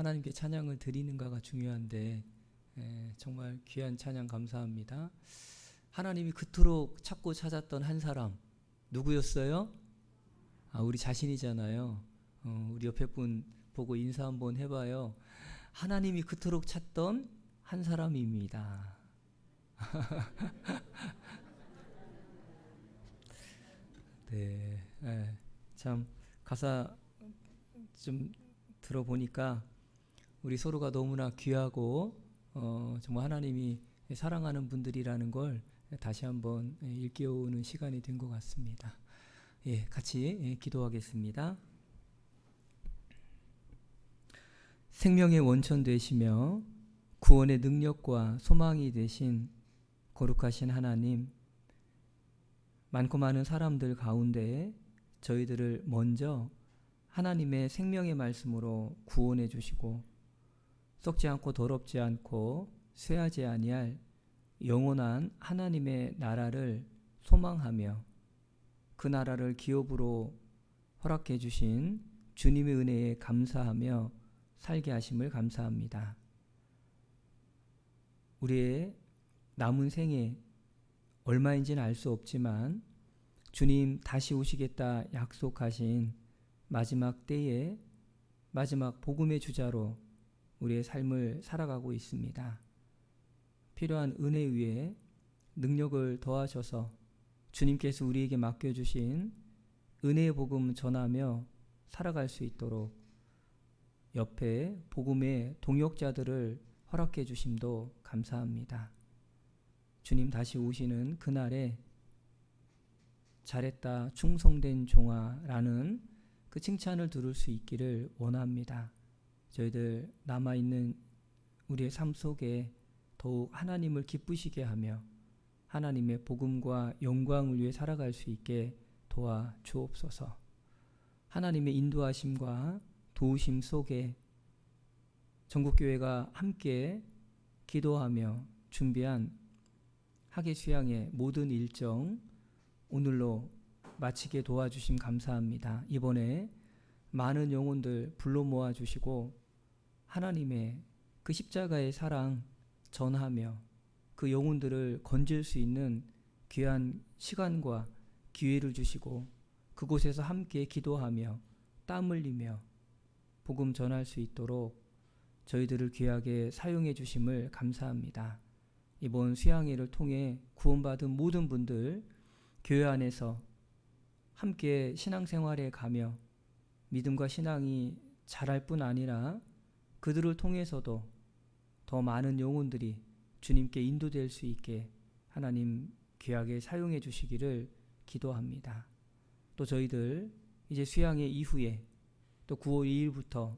하나님께 찬양을 드리는가가 중요한데 정말 귀한 찬양 감사합니다. 하나님이 그토록 찾고 찾았던 한 사람 누구였어요? 우리 자신이잖아요. 우리 옆에 분 보고 인사 한번 해봐요. 하나님이 그토록 찾던 한 사람입니다. 네, 참 가사 좀 들어보니까 우리 서로가 너무나 귀하고 정말 하나님이 사랑하는 분들이라는 걸 다시 한번 일깨우는 시간이 된 것 같습니다. 같이 기도하겠습니다. 생명의 원천 되시며 구원의 능력과 소망이 되신 거룩하신 하나님, 많고 많은 사람들 가운데 저희들을 먼저 하나님의 생명의 말씀으로 구원해 주시고 썩지 않고 더럽지 않고 쇠하지 아니할 영원한 하나님의 나라를 소망하며 그 나라를 기업으로 허락해 주신 주님의 은혜에 감사하며 살게 하심을 감사합니다. 우리의 남은 생에 얼마인지는 알 수 없지만 주님 다시 오시겠다 약속하신 마지막 때에 마지막 복음의 주자로 우리의 삶을 살아가고 있습니다. 필요한 은혜 위에 능력을 더하셔서 주님께서 우리에게 맡겨주신 은혜의 복음 전하며 살아갈 수 있도록 옆에 복음의 동역자들을 허락해 주심도 감사합니다. 주님 다시 오시는 그날에 잘했다 충성된 종아라는 그 칭찬을 들을 수 있기를 원합니다. 저희들 남아있는 우리의 삶 속에 더욱 하나님을 기쁘시게 하며 하나님의 복음과 영광을 위해 살아갈 수 있게 도와 주옵소서. 하나님의 인도하심과 도우심 속에 전국교회가 함께 기도하며 준비한 학예 수양의 모든 일정 오늘로 마치게 도와주심 감사합니다. 이번에 많은 영혼들 불러 모아주시고 하나님의 그 십자가의 사랑 전하며 그 영혼들을 건질 수 있는 귀한 시간과 기회를 주시고 그곳에서 함께 기도하며 땀 흘리며 복음 전할 수 있도록 저희들을 귀하게 사용해 주심을 감사합니다. 이번 수양회를 통해 구원받은 모든 분들 교회 안에서 함께 신앙생활에 가며 믿음과 신앙이 자랄 뿐 아니라 그들을 통해서도 더 많은 영혼들이 주님께 인도될 수 있게 하나님 귀하게 사용해 주시기를 기도합니다. 또 저희들 이제 수양회 이후에 또 9월 2일부터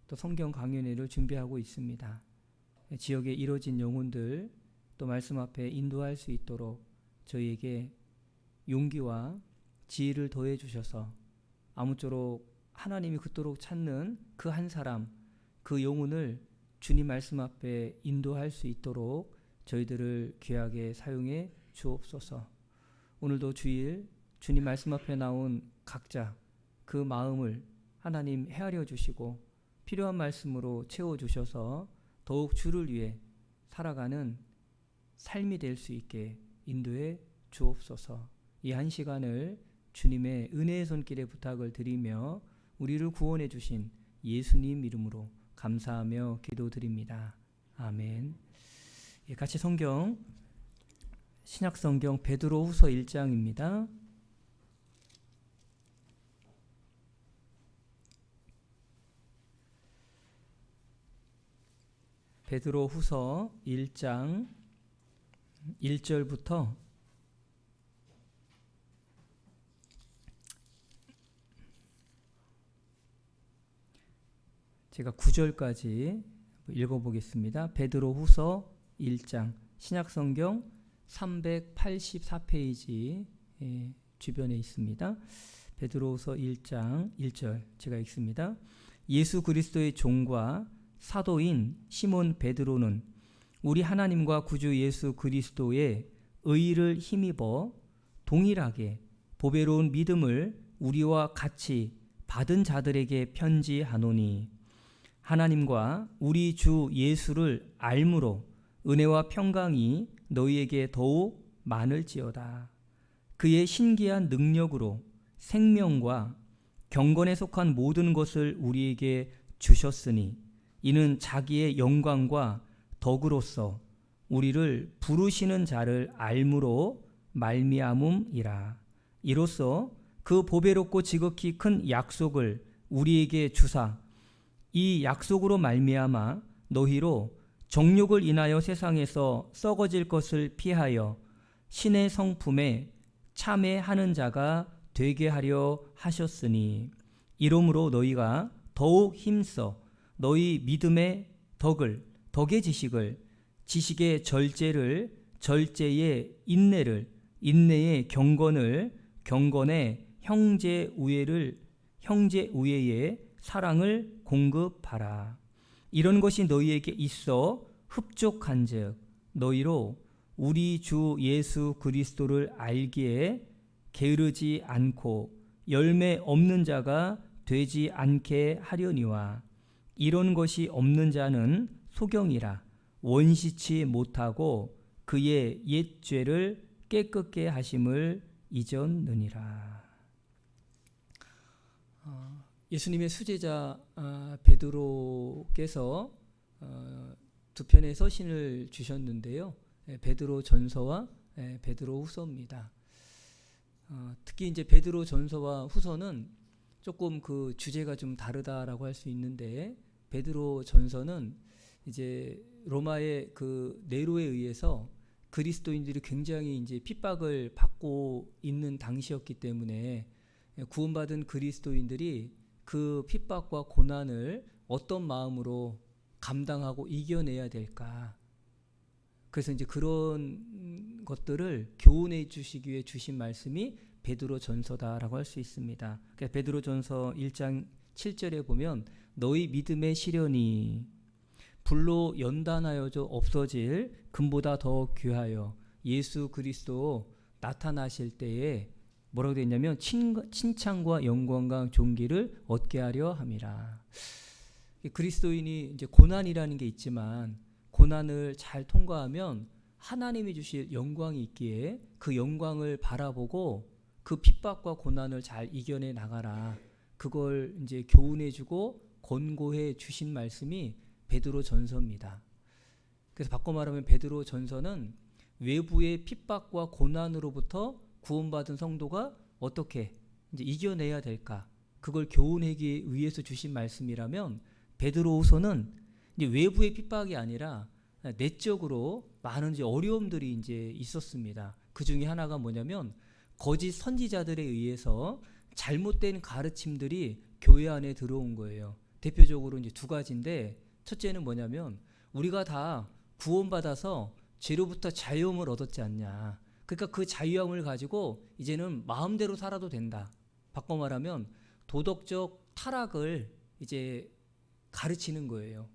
또 성경 강연회를 준비하고 있습니다. 지역에 이뤄진 영혼들 또 말씀 앞에 인도할 수 있도록 저희에게 용기와 지혜를 더해 주셔서 아무쪼록 하나님이 그토록 찾는 그 한 사람, 그 영혼을 주님 말씀 앞에 인도할 수 있도록 저희들을 귀하게 사용해 주옵소서. 오늘도 주일 주님 말씀 앞에 나온 각자 그 마음을 하나님 헤아려 주시고 필요한 말씀으로 채워주셔서 더욱 주를 위해 살아가는 삶이 될 수 있게 인도해 주옵소서. 이 한 시간을 주님의 은혜의 손길에 부탁을 드리며 우리를 구원해 주신 예수님 이름으로 감사하며 기도드립니다. 아멘. 같이 성경 신약성경 베드로후서 1장입니다. 베드로후서 1장 1절부터 제가 9절까지 읽어보겠습니다. 베드로후서 1장 신약성경 384페이지 주변에 있습니다. 베드로후서 1장 1절 제가 읽습니다. 예수 그리스도의 종과 사도인 시몬 베드로는 우리 하나님과 구주 예수 그리스도의 의를 힘입어 동일하게 보배로운 믿음을 우리와 같이 받은 자들에게 편지하노니 하나님과 우리 주 예수를 알므로 은혜와 평강이 너희에게 더욱 많을지어다. 그의 신기한 능력으로 생명과 경건에 속한 모든 것을 우리에게 주셨으니 이는 자기의 영광과 덕으로서 우리를 부르시는 자를 알므로 말미암음이라. 이로써 그 보배롭고 지극히 큰 약속을 우리에게 주사 이 약속으로 말미암아 너희로 정욕을 인하여 세상에서 썩어질 것을 피하여 신의 성품에 참회하는 자가 되게 하려 하셨으니 이러므로 너희가 더욱 힘써 너희 믿음의 덕의 지식을, 지식의 절제를, 절제의 인내를, 인내의 경건을, 경건의 형제 우애의 사랑을 공급하라. 이런 것이 너희에게 있어 흡족한즉 너희로 우리 주 예수 그리스도를 알기에 게으르지 않고 열매 없는 자가 되지 않게 하려니와 이런 것이 없는 자는 소경이라 원시치 못하고 그의 옛 죄를 깨끗게 하심을 잊었느니라. 예수님의 수제자 베드로께서 두 편의 서신을 주셨는데요. 베드로 전서와 베드로 후서입니다. 특히 이제 베드로 전서와 후서는 조금 그 주제가 좀 다르다라고 할 수 있는데, 베드로 전서는 이제 로마의 그 네로에 의해서 그리스도인들이 굉장히 이제 핍박을 받고 있는 당시였기 때문에 구원받은 그리스도인들이 그 핍박과 고난을 어떤 마음으로 감당하고 이겨내야 될까. 그래서 이제 그런 것들을 교훈해 주시기 위해 주신 말씀이 베드로 전서다라고 할 수 있습니다. 그러니까 베드로 전서 1장 7절에 보면 너희 믿음의 시련이 불로 연단하여져 없어질 금보다 더 귀하여 예수 그리스도 나타나실 때에 뭐라고 되어 있냐면 칭찬과 영광과 존귀를 얻게 하려 함이라. 그리스도인이 이제 고난이라는 게 있지만 고난을 잘 통과하면 하나님이 주실 영광이 있기에 그 영광을 바라보고 그 핍박과 고난을 잘 이겨내 나가라. 그걸 이제 교훈해주고 권고해 주신 말씀이 베드로 전서입니다. 그래서 바꿔 말하면 베드로 전서는 외부의 핍박과 고난으로부터 구원받은 성도가 어떻게 이제 이겨내야 될까, 그걸 교훈하기 위해서 주신 말씀이라면, 베드로후서는 이제 외부의 핍박이 아니라 내적으로 많은 이제 어려움들이 이제 있었습니다. 그 중에 하나가 뭐냐면 거짓 선지자들에 의해서 잘못된 가르침들이 교회 안에 들어온 거예요. 대표적으로 이제 두 가지인데, 첫째는 뭐냐면 우리가 다 구원받아서 죄로부터 자유함을 얻었지 않냐. 그러니까 그 자유함을 가지고 이제는 마음대로 살아도 된다. 바꿔 말하면 도덕적 타락을 이제 가르치는 거예요.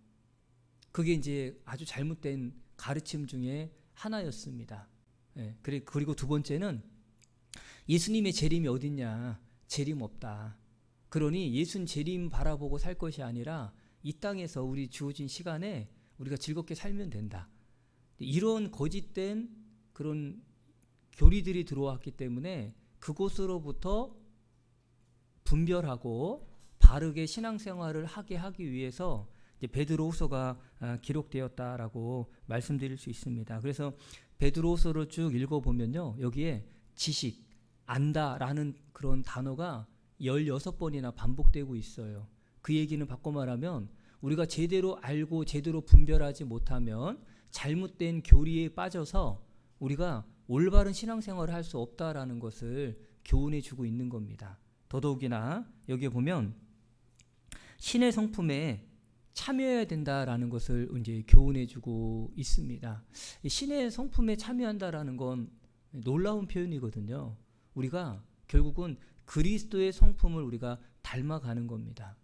그게 이제 아주 잘못된 가르침 중에 하나였습니다. 그리고 두 번째는 예수님의 재림이 어딨냐. 재림 없다. 그러니 예수님 재림 바라보고 살 것이 아니라 이 땅에서 우리 주어진 시간에 우리가 즐겁게 살면 된다. 이런 거짓된 그런 교리들이 들어왔기 때문에 그곳으로부터 분별하고 바르게 신앙생활을 하기 위해서 이제 베드로후서가 기록되었다라고 말씀드릴 수 있습니다. 그래서 베드로후서를 쭉 읽어보면요, 여기에 지식, 안다라는 그런 단어가 16번이나 반복되고 있어요. 그 얘기는 바꿔 말하면 우리가 제대로 알고 제대로 분별하지 못하면 잘못된 교리에 빠져서 우리가 올바른 신앙생활을 할 수 없다라는 것을 교훈해 주고 있는 겁니다. 더더욱이나 여기에 보면 신의 성품에 참여해야 된다라는 것을 이제 교훈해 주고 있습니다. 신의 성품에 참여한다라는 건 놀라운 표현이거든요. 우리가 결국은 그리스도의 성품을 우리가 닮아가는 겁니다.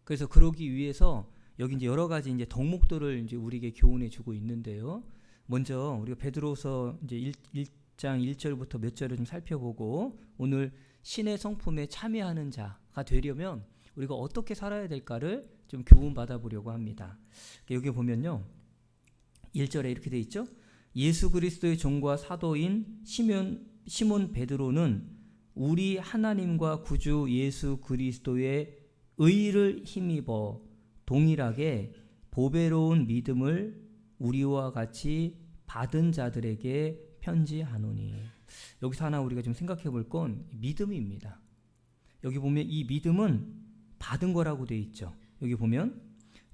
그래서 그러기 위해서 여기 이제 여러 가지 이제 덕목들을 이제 우리에게 교훈해 주고 있는데요. 먼저 우리가 베드로서 이제 1장 1절부터 몇 절을 좀 살펴보고, 오늘 신의 성품에 참여하는 자가 되려면 우리가 어떻게 살아야 될까를 좀 교훈 받아보려고 합니다. 여기 보면요, 1절에 이렇게 돼 있죠. 예수 그리스도의 종과 사도인 시몬 베드로는 우리 하나님과 구주 예수 그리스도의 의를 힘입어 동일하게 보배로운 믿음을 우리와 같이 받은 자들에게 편지하노니. 여기서 하나 우리가 좀 생각해 볼 건 믿음입니다. 여기 보면 이 믿음은 받은 거라고 되어 있죠. 여기 보면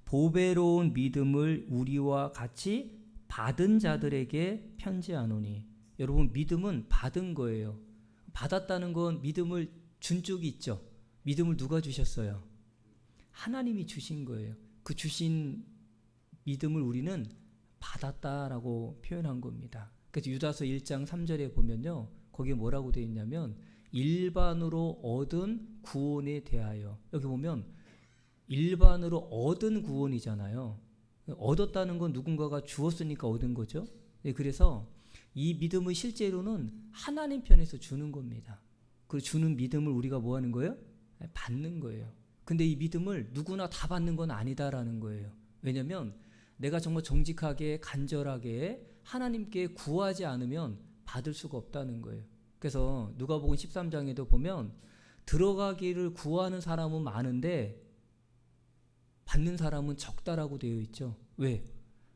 보배로운 믿음을 우리와 같이 받은 자들에게 편지하노니. 여러분, 믿음은 받은 거예요. 받았다는 건 믿음을 준 쪽이 있죠. 믿음을 누가 주셨어요? 하나님이 주신 거예요. 그 주신 믿음을 우리는 받았다라고 표현한 겁니다. 그래서 유다서 1장 3절에 보면요, 거기에 뭐라고 되어 있냐면 일반으로 얻은 구원에 대하여. 여기 보면 일반으로 얻은 구원이잖아요. 얻었다는 건 누군가가 주었으니까 얻은 거죠. 그래서 이 믿음을 실제로는 하나님 편에서 주는 겁니다. 그 주는 믿음을 우리가 뭐 하는 거예요? 받는 거예요. 근데 이 믿음을 누구나 다 받는 건 아니다라는 거예요. 왜냐하면 내가 정말 정직하게 간절하게 하나님께 구하지 않으면 받을 수가 없다는 거예요. 그래서 누가복음 13장에도 보면 들어가기를 구하는 사람은 많은데 받는 사람은 적다라고 되어 있죠. 왜?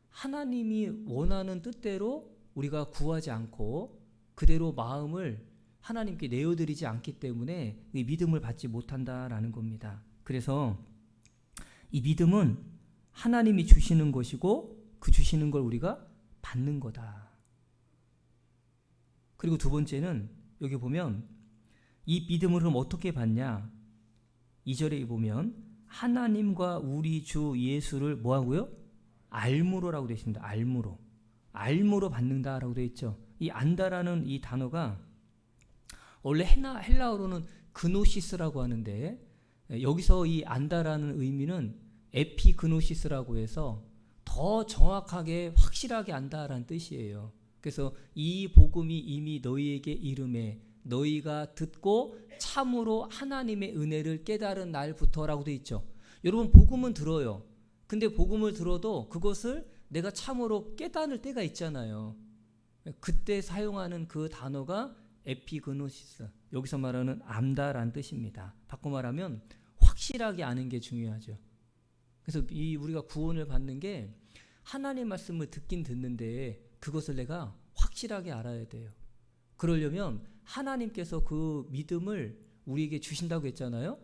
하나님이 원하는 뜻대로 우리가 구하지 않고 그대로 마음을 하나님께 내어드리지 않기 때문에 이 믿음을 받지 못한다라는 겁니다. 그래서 이 믿음은 하나님이 주시는 것이고 그 주시는 걸 우리가 받는 거다. 그리고 두 번째는 여기 보면 이 믿음을 그럼 어떻게 받냐? 2절에 보면 하나님과 우리 주 예수를 뭐하고요? 알므로라고 되어 있습니다. 알므로 받는다라고 되어 있죠. 이 안다라는 이 단어가 원래 헬라어로는 그노시스라고 하는데 여기서 이 안다라는 의미는 에피그노시스라고 해서 더 정확하게 확실하게 안다라는 뜻이에요. 그래서 이 복음이 이미 너희에게 이름에 너희가 듣고 참으로 하나님의 은혜를 깨달은 날부터라고 되어 있죠. 여러분, 복음은 들어요. 근데 복음을 들어도 그것을 내가 참으로 깨달을 때가 있잖아요. 그때 사용하는 그 단어가 에피그노시스, 여기서 말하는 안다라는 뜻입니다. 바꿔 말하면 확실하게 아는 게 중요하죠. 그래서 우리가 구원을 받는 게 하나님의 말씀을 듣긴 듣는데 그것을 내가 확실하게 알아야 돼요. 그러려면 하나님께서 그 믿음을 우리에게 주신다고 했잖아요.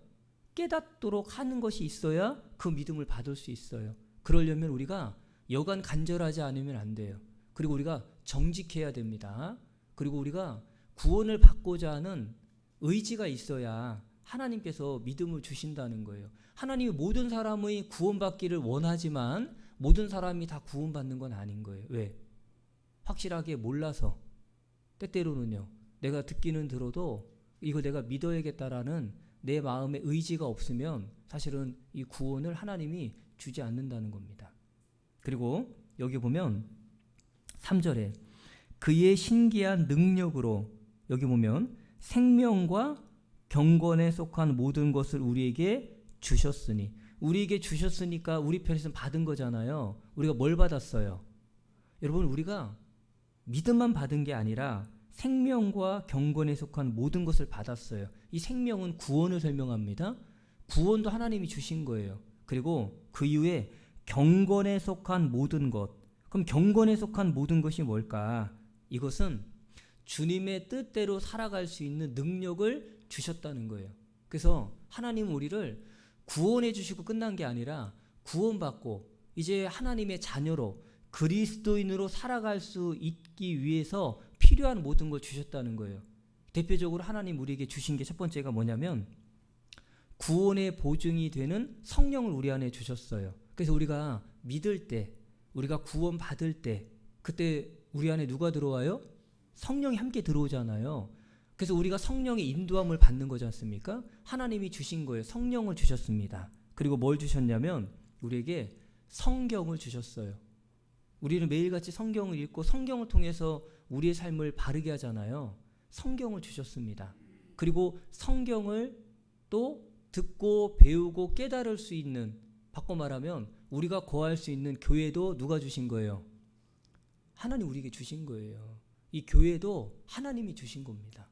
깨닫도록 하는 것이 있어야 그 믿음을 받을 수 있어요. 그러려면 우리가 여간 간절하지 않으면 안 돼요. 그리고 우리가 정직해야 됩니다. 그리고 우리가 구원을 받고자 하는 의지가 있어야 하나님께서 믿음을 주신다는 거예요. 하나님이 모든 사람의 구원받기를 원하지만 모든 사람이 다 구원받는 건 아닌 거예요. 왜? 확실하게 몰라서. 때때로는요, 내가 듣기는 들어도 이거 내가 믿어야겠다라는 내 마음의 의지가 없으면 사실은 이 구원을 하나님이 주지 않는다는 겁니다. 그리고 여기 보면 3절에 그의 신기한 능력으로, 여기 보면 생명과 경건에 속한 모든 것을 우리에게 주셨으니, 우리에게 주셨으니까 우리 편에서는 받은 거잖아요. 우리가 뭘 받았어요? 여러분, 우리가 믿음만 받은 게 아니라 생명과 경건에 속한 모든 것을 받았어요. 이 생명은 구원을 설명합니다. 구원도 하나님이 주신 거예요. 그리고 그 이후에 경건에 속한 모든 것. 그럼 경건에 속한 모든 것이 뭘까? 이것은 주님의 뜻대로 살아갈 수 있는 능력을 주셨다는 거예요. 그래서 하나님은 우리를 구원해 주시고 끝난 게 아니라 구원받고 이제 하나님의 자녀로 그리스도인으로 살아갈 수 있기 위해서 필요한 모든 걸 주셨다는 거예요. 대표적으로 하나님 우리에게 주신 게 첫 번째가 뭐냐면 구원의 보증이 되는 성령을 우리 안에 주셨어요. 그래서 우리가 믿을 때, 우리가 구원 받을 때 그때 우리 안에 누가 들어와요? 성령이 함께 들어오잖아요. 그래서 우리가 성령의 인도함을 받는 거지 않습니까? 하나님이 주신 거예요. 성령을 주셨습니다. 그리고 뭘 주셨냐면 우리에게 성경을 주셨어요. 우리는 매일같이 성경을 읽고 성경을 통해서 우리의 삶을 바르게 하잖아요. 성경을 주셨습니다. 그리고 성경을 또 듣고 배우고 깨달을 수 있는 바꿔 말하면 우리가 거할 수 있는 교회도 누가 주신 거예요? 하나님 우리에게 주신 거예요. 이 교회도 하나님이 주신 겁니다.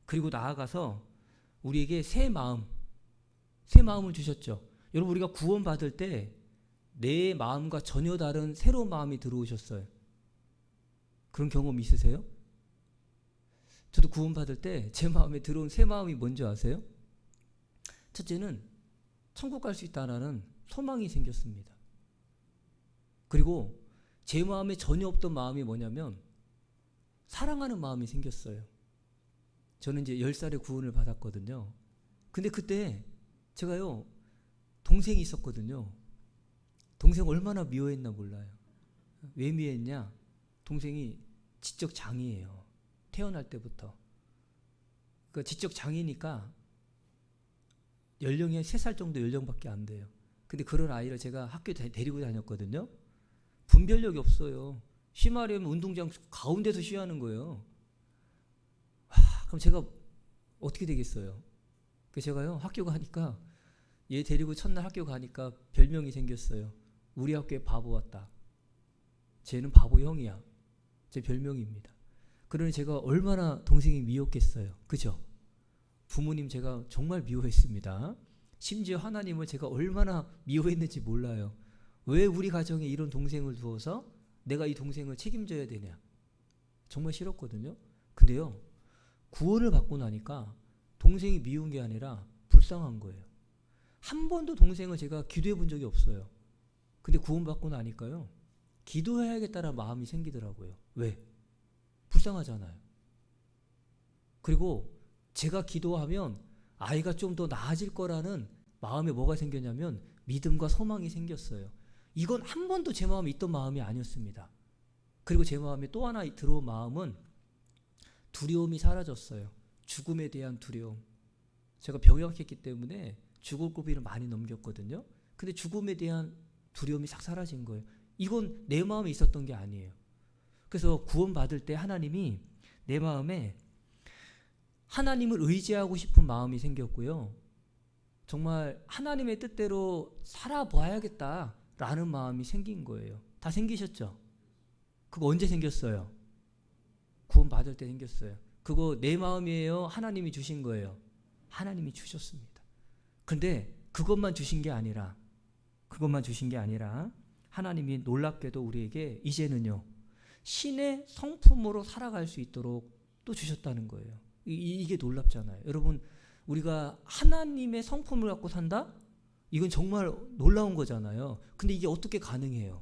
그리고 나아가서 우리에게 새 마음을 주셨죠. 여러분, 우리가 구원받을 때 내 마음과 전혀 다른 새로운 마음이 들어오셨어요. 그런 경험 있으세요? 저도 구원받을 때 제 마음에 들어온 새 마음이 뭔지 아세요? 첫째는 천국 갈 수 있다는 소망이 생겼습니다. 그리고 제 마음에 전혀 없던 마음이 뭐냐면 사랑하는 마음이 생겼어요. 저는 이제 10살에 구원을 받았거든요. 근데 그때 제가요, 동생이 있었거든요. 동생 얼마나 미워했나 몰라요. 왜 미워했냐? 동생이 지적 장애예요. 태어날 때부터. 그 지적 장애니까 연령이 3살 정도 연령밖에 안 돼요. 근데 그런 아이를 제가 학교에 데리고 다녔거든요. 분별력이 없어요. 쉬마려면 운동장 가운데서 쉬하는 거예요. 그럼 제가 어떻게 되겠어요? 그래서 제가요, 학교 가니까, 얘 데리고 첫날 학교 가니까 별명이 생겼어요. 우리 학교에 바보 왔다. 쟤는 바보 형이야. 제 별명입니다. 그러니 제가 얼마나 동생이 미웠겠어요. 그죠? 부모님 제가 정말 미워했습니다. 심지어 하나님을 제가 얼마나 미워했는지 몰라요. 왜 우리 가정에 이런 동생을 두어서 내가 이 동생을 책임져야 되냐. 정말 싫었거든요. 근데요, 구원을 받고 나니까 동생이 미운 게 아니라 불쌍한 거예요. 한 번도 동생을 제가 기도해 본 적이 없어요. 근데 구원 받고 나니까요, 기도해야겠다는 마음이 생기더라고요. 왜? 불쌍하잖아요. 그리고 제가 기도하면 아이가 좀 더 나아질 거라는 마음에 뭐가 생겼냐면 믿음과 소망이 생겼어요. 이건 한 번도 제 마음에 있던 마음이 아니었습니다. 그리고 제 마음에 또 하나 들어온 마음은 두려움이 사라졌어요. 죽음에 대한 두려움. 제가 병역했기 때문에 죽을 고비를 많이 넘겼거든요. 근데 죽음에 대한 두려움이 싹 사라진 거예요. 이건 내 마음에 있었던 게 아니에요. 그래서 구원받을 때 하나님이 내 마음에 하나님을 의지하고 싶은 마음이 생겼고요. 정말 하나님의 뜻대로 살아봐야겠다라는 마음이 생긴 거예요. 다 생기셨죠? 그거 언제 생겼어요? 구원받을 때 생겼어요. 그거 내 마음이에요? 하나님이 주신 거예요? 하나님이 주셨습니다. 근데 그것만 주신 게 아니라 하나님이 놀랍게도 우리에게 이제는요, 신의 성품으로 살아갈 수 있도록 또 주셨다는 거예요. 이게 놀랍잖아요. 여러분, 우리가 하나님의 성품을 갖고 산다? 이건 정말 놀라운 거잖아요. 근데 이게 어떻게 가능해요?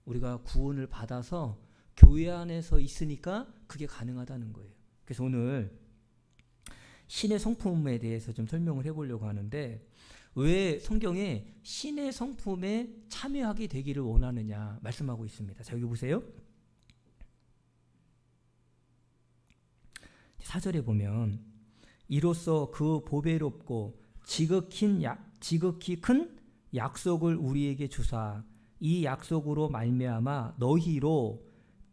우리가 구원을 받아서 교회 안에서 있으니까 그게 가능하다는 거예요. 그래서 오늘 신의 성품에 대해서 좀 설명을 해보려고 하는데, 왜 성경에 신의 성품에 참여하게 되기를 원하느냐 말씀하고 있습니다. 자, 여기 보세요. 4절에 보면 이로써 그 보배롭고 지극히 큰 약속을 우리에게 주사 이 약속으로 말미암아 너희로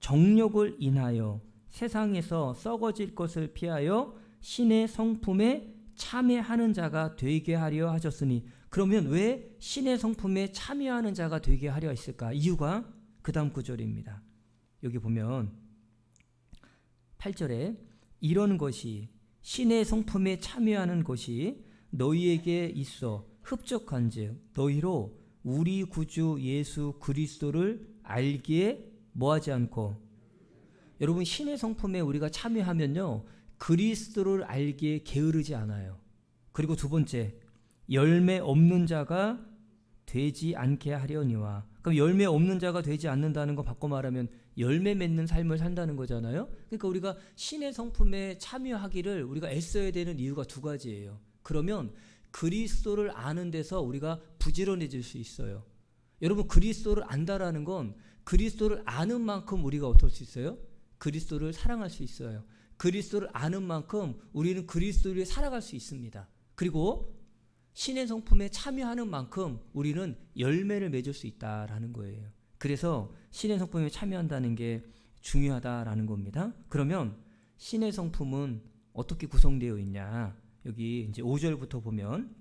정욕을 인하여 세상에서 썩어질 것을 피하여 신의 성품에 참여하는 자가 되게 하려 하셨으니, 그러면 왜 신의 성품에 참여하는 자가 되게 하려 했을까? 이유가 그 다음 구절입니다. 여기 보면 8절에 이런 것이 신의 성품에 참여하는 것이 너희에게 있어 흡족한즉 너희로 우리 구주 예수 그리스도를 알기에 뭐하지 않고, 여러분 신의 성품에 우리가 참여하면요 그리스도를 알기에 게으르지 않아요. 그리고 두 번째, 열매 없는 자가 되지 않게 하려니와. 그럼 열매 없는 자가 되지 않는다는 거 바꿔 말하면 열매 맺는 삶을 산다는 거잖아요. 그러니까 우리가 신의 성품에 참여하기를 우리가 애써야 되는 이유가 두 가지예요. 그러면 그리스도를 아는 데서 우리가 부지런해질 수 있어요. 여러분, 그리스도를 안다라는 건 그리스도를 아는 만큼 우리가 어떨 수 있어요? 그리스도를 사랑할 수 있어요. 그리스도를 아는 만큼 우리는 그리스도를 살아갈 수 있습니다. 그리고 신의 성품에 참여하는 만큼 우리는 열매를 맺을 수 있다라는 거예요. 그래서 신의 성품에 참여한다는 게 중요하다라는 겁니다. 그러면 신의 성품은 어떻게 구성되어 있냐? 여기 이제 5절부터 보면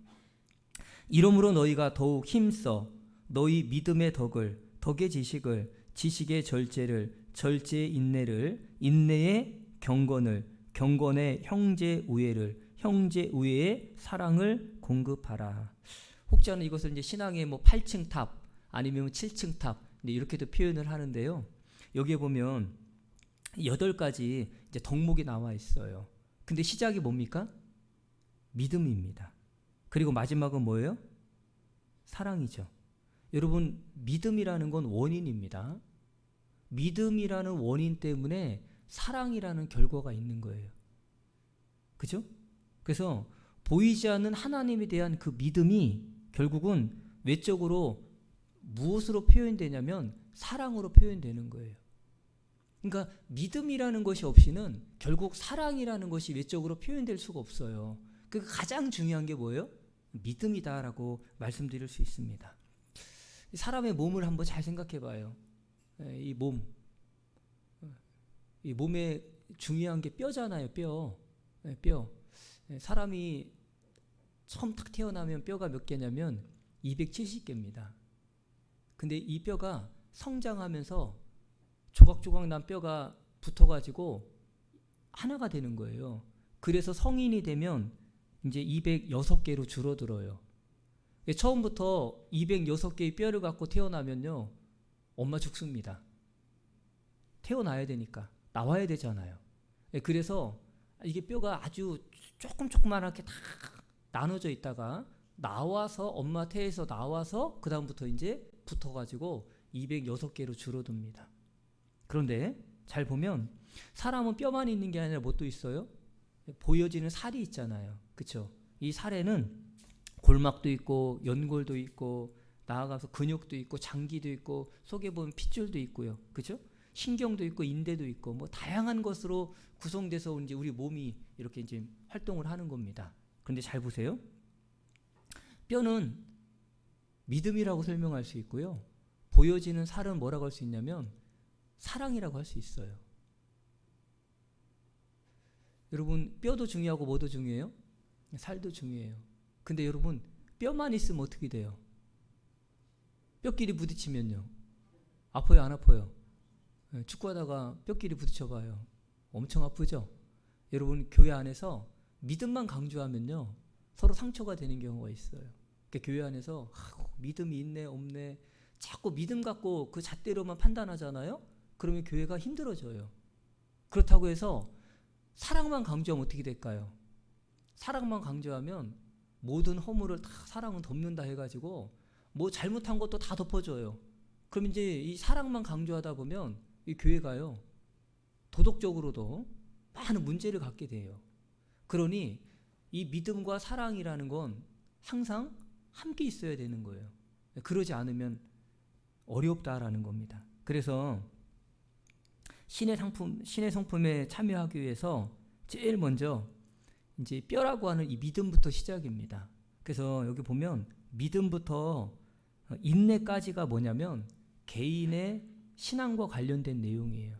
이러므로 너희가 더욱 힘써 너희 믿음의 덕의 지식을, 지식의 절제를, 절제의 인내를, 인내의 경건을, 경건의 형제 우애를, 형제 우애의 사랑을 공급하라. 혹자는 이것을 이제 신앙의 뭐 8층 탑 아니면 7층 탑 이렇게도 표현을 하는데요. 여기에 보면 8가지 이제 덕목이 나와 있어요. 근데 시작이 뭡니까? 믿음입니다. 그리고 마지막은 뭐예요? 사랑이죠. 여러분, 믿음이라는 건 원인입니다. 믿음이라는 원인 때문에 사랑이라는 결과가 있는 거예요. 그죠? 그래서 보이지 않는 하나님에 대한 그 믿음이 결국은 외적으로 무엇으로 표현되냐면 사랑으로 표현되는 거예요. 그러니까 믿음이라는 것이 없이는 결국 사랑이라는 것이 외적으로 표현될 수가 없어요. 그 가장 중요한 게 뭐예요? 믿음이다라고 말씀드릴 수 있습니다. 사람의 몸을 한번 잘 생각해 봐요. 이 몸에 중요한 게 뼈잖아요. 뼈. 사람이 처음 탁 태어나면 뼈가 몇 개냐면 270개입니다. 근데 이 뼈가 성장하면서 조각조각 난 뼈가 붙어가지고 하나가 되는 거예요. 그래서 성인이 되면 이제 206개로 줄어들어요. 처음부터 206개의 뼈를 갖고 태어나면요, 엄마 죽습니다. 태어나야 되니까. 나와야 되잖아요. 그래서 이게 뼈가 아주 조그맣게 다 나눠져 있다가 나와서 엄마 태에서 나와서 그 다음부터 이제 붙어가지고 206개로 줄어듭니다. 그런데 잘 보면 사람은 뼈만 있는 게 아니라 뭣도 있어요? 보여지는 살이 있잖아요. 그렇죠? 이 살에는 골막도 있고 연골도 있고 나아가서 근육도 있고 장기도 있고 속에 보면 핏줄도 있고요. 그렇죠? 신경도 있고 인대도 있고 뭐 다양한 것으로 구성돼서 이제 우리 몸이 이렇게 이제 활동을 하는 겁니다. 그런데 잘 보세요. 뼈는 믿음이라고 설명할 수 있고요. 보여지는 살은 뭐라고 할 수 있냐면 사랑이라고 할 수 있어요. 여러분, 뼈도 중요하고 뭐도 중요해요? 살도 중요해요. 근데 여러분, 뼈만 있으면 어떻게 돼요? 뼈끼리 부딪히면요, 아파요, 안 아파요? 축구하다가 뼈끼리 부딪혀봐요. 엄청 아프죠? 여러분, 교회 안에서 믿음만 강조하면요, 서로 상처가 되는 경우가 있어요. 그러니까 교회 안에서 믿음이 있네 없네 자꾸 믿음 갖고 그 잣대로만 판단하잖아요. 그러면 교회가 힘들어져요. 그렇다고 해서 사랑만 강조하면 어떻게 될까요? 사랑만 강조하면 모든 허물을 다 사랑은 덮는다 해가지고 뭐 잘못한 것도 다 덮어줘요. 그럼 이제 이 사랑만 강조하다 보면 이 교회가요, 도덕적으로도 많은 문제를 갖게 돼요. 그러니 이 믿음과 사랑이라는 건 항상 함께 있어야 되는 거예요. 그러지 않으면 어렵다라는 겁니다. 그래서 신의 성품에 참여하기 위해서 제일 먼저 이제 뼈라고 하는 이 믿음부터 시작입니다. 그래서 여기 보면 믿음부터 인내까지가 뭐냐면 개인의 신앙과 관련된 내용이에요.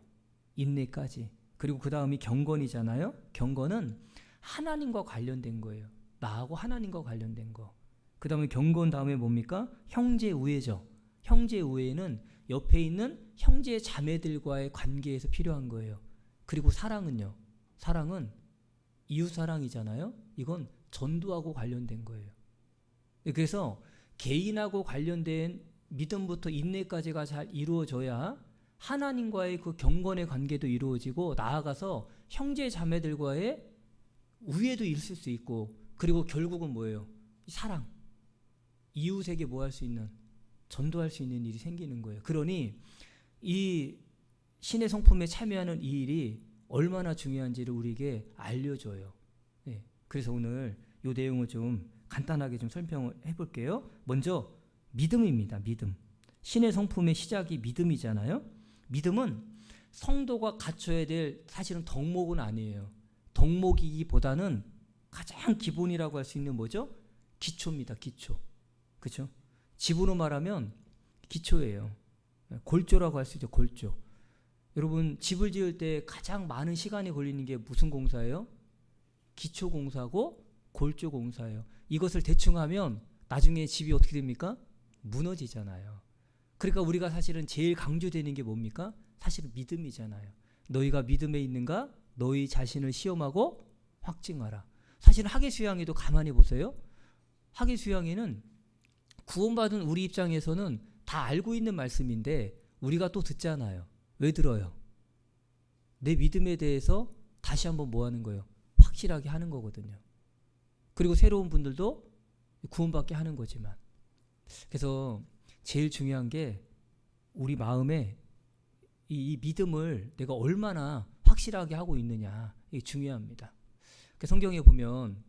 인내까지. 그리고 그 다음이 경건이잖아요. 경건은 하나님과 관련된 거예요. 나하고 하나님과 관련된 거. 그 다음에 경건 다음에 뭡니까? 형제 우애죠. 형제 우애는 옆에 있는 형제 자매들과의 관계에서 필요한 거예요. 그리고 사랑은요. 사랑은 이웃사랑이잖아요. 이건 전도하고 관련된 거예요. 그래서 개인하고 관련된 믿음부터 인내까지가 잘 이루어져야 하나님과의 그 경건의 관계도 이루어지고 나아가서 형제 자매들과의 우애도 있을 수 있고, 그리고 결국은 뭐예요? 사랑. 이웃에게 뭐 할 수 있는, 전도할 수 있는 일이 생기는 거예요. 그러니 이 신의 성품에 참여하는 이 일이 얼마나 중요한지를 우리에게 알려줘요. 네. 그래서 오늘 이 내용을 좀 간단하게 좀 설명을 해볼게요. 먼저 믿음입니다. 믿음. 신의 성품의 시작이 믿음이잖아요. 믿음은 성도가 갖춰야 될 사실은 덕목은 아니에요. 덕목이기보다는 가장 기본이라고 할 수 있는 뭐죠? 기초입니다. 기초. 그렇죠? 집으로 말하면 기초예요. 골조라고 할 수 있죠. 골조. 여러분, 집을 지을 때 가장 많은 시간이 걸리는 게 무슨 공사예요? 기초공사고 골조공사예요. 이것을 대충 하면 나중에 집이 어떻게 됩니까? 무너지잖아요. 그러니까 우리가 사실은 제일 강조되는 게 뭡니까? 사실은 믿음이잖아요. 너희가 믿음에 있는가? 너희 자신을 시험하고 확증하라. 사실은 학예수양에도 가만히 보세요. 학예수양에는 구원받은 우리 입장에서는 다 알고 있는 말씀인데 우리가 또 듣잖아요. 왜 들어요? 내 믿음에 대해서 다시 한번 뭐 하는 거예요? 확실하게 하는 거거든요. 그리고 새로운 분들도 구원받게 하는 거지만. 그래서 제일 중요한 게 우리 마음에 이 믿음을 내가 얼마나 확실하게 하고 있느냐, 이게 중요합니다. 성경에 보면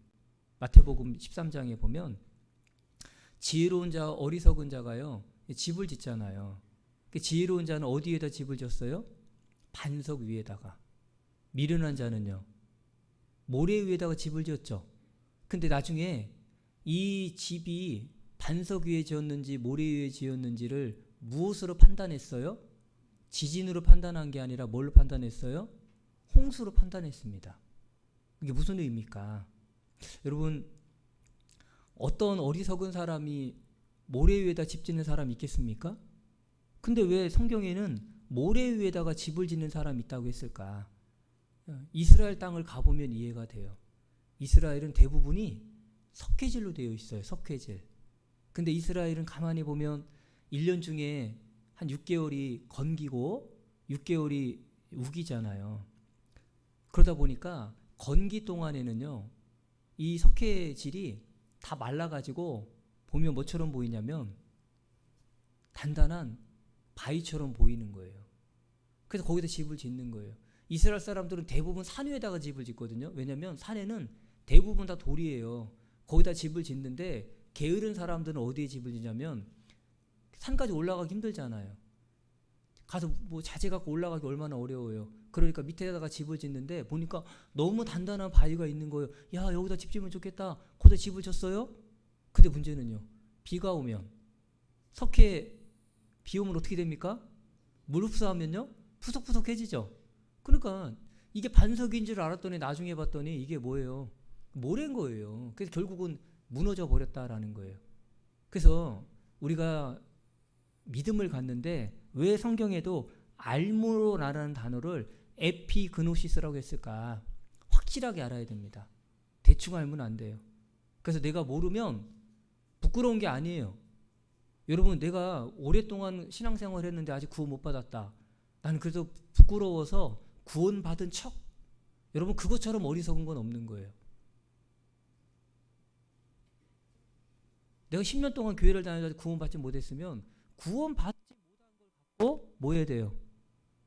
마태복음 13장에 보면 지혜로운 자와 어리석은 자가요 집을 짓잖아요. 지혜로운 자는 어디에다 집을 졌어요? 반석 위에다가. 미련한 자는요 모래 위에다가 집을 지었죠. 근데 나중에 이 집이 반석 위에 지었는지 모래 위에 지었는지를 무엇으로 판단했어요? 지진으로 판단한 게 아니라 뭘로 판단했어요? 홍수로 판단했습니다. 이게 무슨 의미입니까? 여러분, 어떤 어리석은 사람이 모래 위에다 집 짓는 사람이 있겠습니까? 근데 왜 성경에는 모래 위에다가 집을 짓는 사람이 있다고 했을까? 이스라엘 땅을 가보면 이해가 돼요. 이스라엘은 대부분이 석회질로 되어 있어요. 석회질. 근데 이스라엘은 가만히 보면 1년 중에 한 6개월이 건기고 6개월이 우기잖아요. 그러다 보니까 건기 동안에는요 이 석회질이 다 말라가지고 보면 뭐처럼 보이냐면 단단한 바위처럼 보이는 거예요. 그래서 거기다 집을 짓는 거예요. 이스라엘 사람들은 대부분 산 위에다가 집을 짓거든요. 왜냐하면 산에는 대부분 다 돌이에요. 거기다 집을 짓는데 게으른 사람들은 어디에 집을 짓냐면 산까지 올라가기 힘들잖아요. 가서 뭐 자재 갖고 올라가기 얼마나 어려워요. 그러니까 밑에다가 집을 짓는데 보니까 너무 단단한 바위가 있는 거예요. 야, 여기다 집 지으면 좋겠다. 거기다 집을 졌어요. 근데 문제는요, 비가 오면 석회 비 오면 어떻게 됩니까? 물 흡수하면요 푸석푸석해지죠. 그러니까 이게 반석인 줄 알았더니 나중에 봤더니 이게 뭐예요? 모래인 거예요. 그래서 결국은 무너져 버렸다라는 거예요. 그래서 우리가 믿음을 갖는데 왜 성경에도 알므로라는 단어를 에피그노시스라고 했을까? 확실하게 알아야 됩니다. 대충 알면 안 돼요. 그래서 내가 모르면 부끄러운 게 아니에요. 여러분, 내가 오랫동안 신앙생활을 했는데 아직 구원 못 받았다. 나는 그래서 부끄러워서 구원 받은 척. 여러분, 그것처럼 어리석은 건 없는 거예요. 내가 10년 동안 교회를 다니다가 구원 받지 못했으면 구원 받지 못한 걸 갖고 뭐 해야 돼요?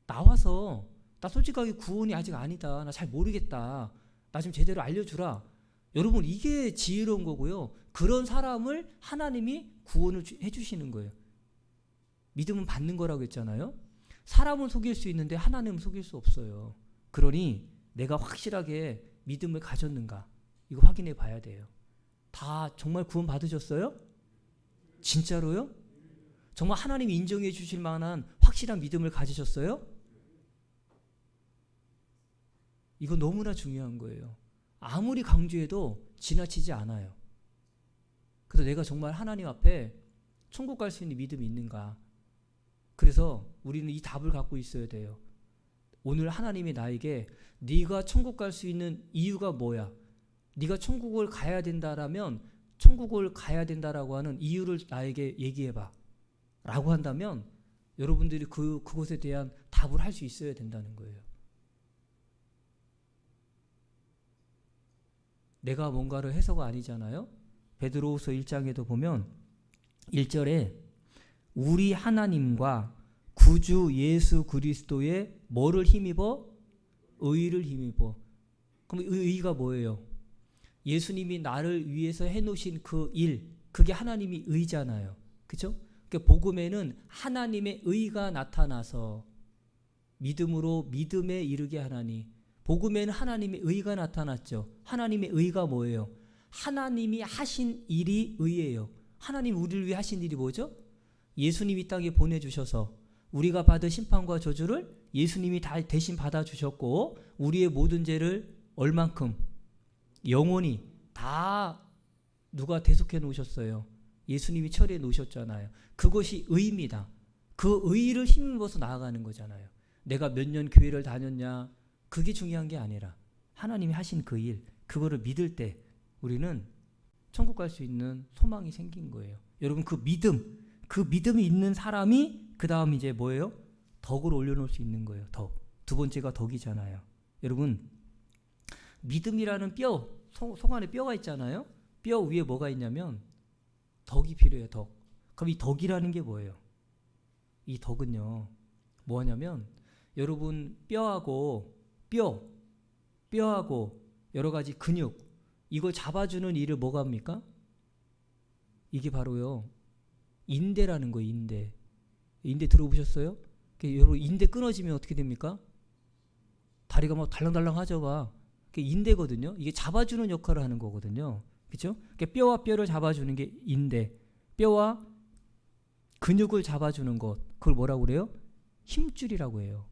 나와서 나 솔직하게 구원이 아직 아니다. 나 잘 모르겠다. 나 좀 제대로 알려주라. 여러분, 이게 지혜로운 거고요. 그런 사람을 하나님이 구원을 해주시는 거예요. 믿음은 받는 거라고 했잖아요. 사람은 속일 수 있는데 하나님은 속일 수 없어요. 그러니 내가 확실하게 믿음을 가졌는가 이거 확인해 봐야 돼요. 다 정말 구원 받으셨어요? 진짜로요? 정말 하나님이 인정해 주실 만한 확실한 믿음을 가지셨어요? 이거 너무나 중요한 거예요. 아무리 강조해도 지나치지 않아요. 그래서 내가 정말 하나님 앞에 천국 갈 수 있는 믿음이 있는가? 그래서 우리는 이 답을 갖고 있어야 돼요. 오늘 하나님이 나에게 네가 천국 갈 수 있는 이유가 뭐야? 네가 천국을 가야 된다라면 천국을 가야 된다라고 하는 이유를 나에게 얘기해봐 라고 한다면 여러분들이 그것에 대한 답을 할 수 있어야 된다는 거예요. 내가 뭔가를 해서가 아니잖아요. 베드로후서 1장에도 보면 1절에 우리 하나님과 구주 예수 그리스도의 뭐를 힘입어? 의를 힘입어. 그럼 의가 뭐예요? 예수님이 나를 위해서 해놓으신 그 일, 그게 하나님이 의잖아요. 그렇죠? 그러니까 복음에는 하나님의 의가 나타나서 믿음으로 믿음에 이르게 하나니, 복음에는 하나님의 의가 나타났죠. 하나님의 의가 뭐예요? 하나님이 하신 일이 의예요. 하나님 우리를 위해 하신 일이 뭐죠? 예수님이 이 땅에 보내주셔서 우리가 받은 심판과 저주를 예수님이 다 대신 받아주셨고 우리의 모든 죄를 얼만큼? 영원히 다 누가 대속해 놓으셨어요? 예수님이 처리해 놓으셨잖아요. 그것이 의입니다. 그 의의를 힘입어서 나아가는 거잖아요. 내가 몇 년 교회를 다녔냐, 그게 중요한 게 아니라 하나님이 하신 그 일, 그거를 믿을 때 우리는 천국 갈 수 있는 소망이 생긴 거예요. 여러분, 그 믿음이 있는 사람이 그 다음 이제 뭐예요? 덕을 올려놓을 수 있는 거예요. 덕. 두 번째가 덕이잖아요. 여러분, 믿음이라는 뼈, 속 안에 뼈가 있잖아요. 뼈 위에 뭐가 있냐면 덕이 필요해요. 덕. 그럼 이 덕이라는 게 뭐예요? 이 덕은요, 뭐냐면 여러분 뼈하고 여러 가지 근육, 이걸 잡아주는 일을 뭐가 합니까? 이게 바로요, 인대라는 거예요. 인대 들어보셨어요? 여러분, 인대 끊어지면 어떻게 됩니까? 다리가 막 달랑달랑 하죠. 봐. 그게 인대거든요. 이게 잡아주는 역할을 하는 거거든요. 그렇죠? 뼈와 뼈를 잡아주는 게 인대. 뼈와 근육을 잡아주는 것, 그걸 뭐라고 그래요? 힘줄이라고 해요.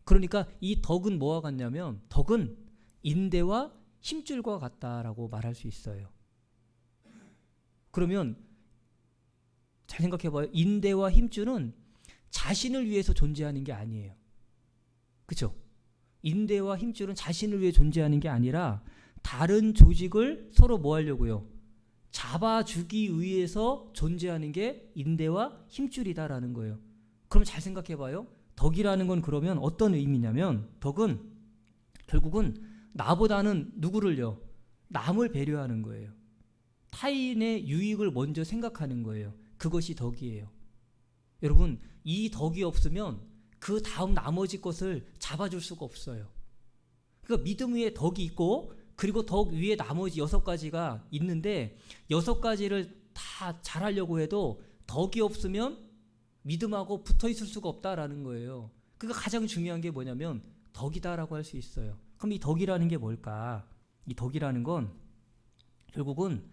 그러니까 이 덕은 뭐와 같냐면, 덕은 인대와 힘줄과 같다라고 말할 수 있어요. 그러면 잘 생각해봐요. 인대와 힘줄은 자신을 위해서 존재하는 게 아니에요. 그렇죠? 인대와 힘줄은 자신을 위해 존재하는 게 아니라 다른 조직을 서로 뭐 하려고요? 잡아주기 위해서 존재하는 게 인대와 힘줄이다라는 거예요. 그럼 잘 생각해봐요. 덕이라는 건 그러면 어떤 의미냐면, 덕은 결국은 나보다는 누구를요? 남을 배려하는 거예요. 타인의 유익을 먼저 생각하는 거예요. 그것이 덕이에요. 여러분, 이 덕이 없으면 그 다음 나머지 것을 잡아줄 수가 없어요. 그러니까 믿음 위에 덕이 있고, 그리고 덕 위에 나머지 6가지가 있는데 6가지를 다 잘하려고 해도 덕이 없으면 믿음하고 붙어 있을 수가 없다라는 거예요. 그러니까 가장 중요한 게 뭐냐면 덕이다라고 할 수 있어요. 그럼 이 덕이라는 게 뭘까? 이 덕이라는 건 결국은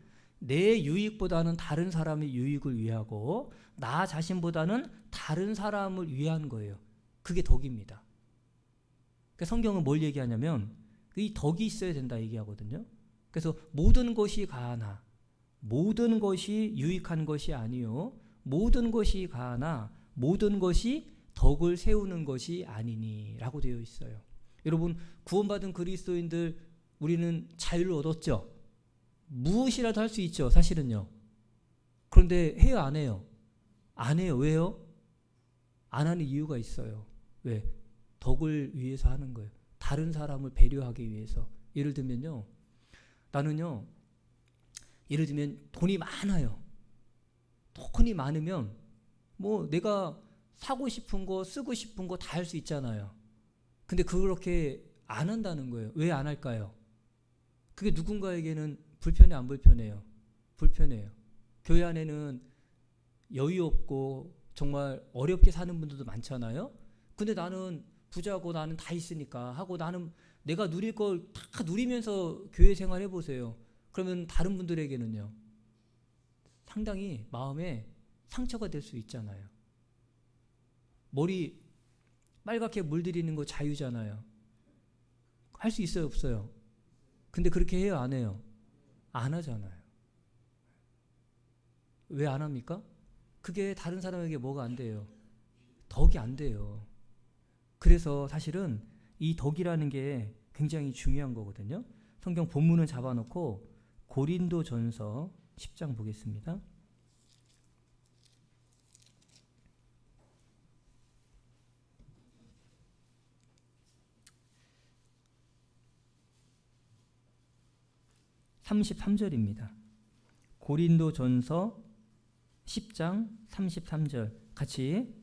내 유익보다는 다른 사람의 유익을 위하고 나 자신보다는 다른 사람을 위한 거예요. 그게 덕입니다. 그러니까 성경은 뭘 얘기하냐면 이 덕이 있어야 된다 얘기하거든요. 그래서 모든 것이 가하나 모든 것이 유익한 것이 아니요 모든 것이 가하나 모든 것이 덕을 세우는 것이 아니니 라고 되어 있어요. 여러분, 구원받은 그리스도인들 우리는 자유를 얻었죠. 무엇이라도 할 수 있죠. 사실은요. 그런데 해요, 안 해요? 안 해요. 왜요? 안 하는 이유가 있어요. 왜? 덕을 위해서 하는 거예요. 다른 사람을 배려하기 위해서. 예를 들면요, 나는요, 예를 들면 돈이 많아요. 돈이 많으면 뭐 내가 사고 싶은 거 쓰고 싶은 거 다 할 수 있잖아요. 근데 그렇게 안 한다는 거예요. 왜 안 할까요? 그게 누군가에게는 불편해, 안 불편해요? 불편해요. 교회 안에는 여유 없고 정말 어렵게 사는 분들도 많잖아요. 근데 나는 부자고 나는 다 있으니까 하고 나는 내가 누릴 걸 다 누리면서 교회 생활 해보세요. 그러면 다른 분들에게는요, 상당히 마음에 상처가 될 수 있잖아요. 머리 빨갛게 물들이는 거 자유잖아요. 할 수 있어요, 없어요? 근데 그렇게 해요, 안 해요? 안 하잖아요. 왜 안 합니까? 그게 다른 사람에게 뭐가 안 돼요? 덕이 안 돼요. 그래서 사실은 이 덕이라는 게 굉장히 중요한 거거든요. 성경 본문을 잡아놓고 고린도전서 10장 보겠습니다. (33절입니다) 고린도전서 10장 33절 같이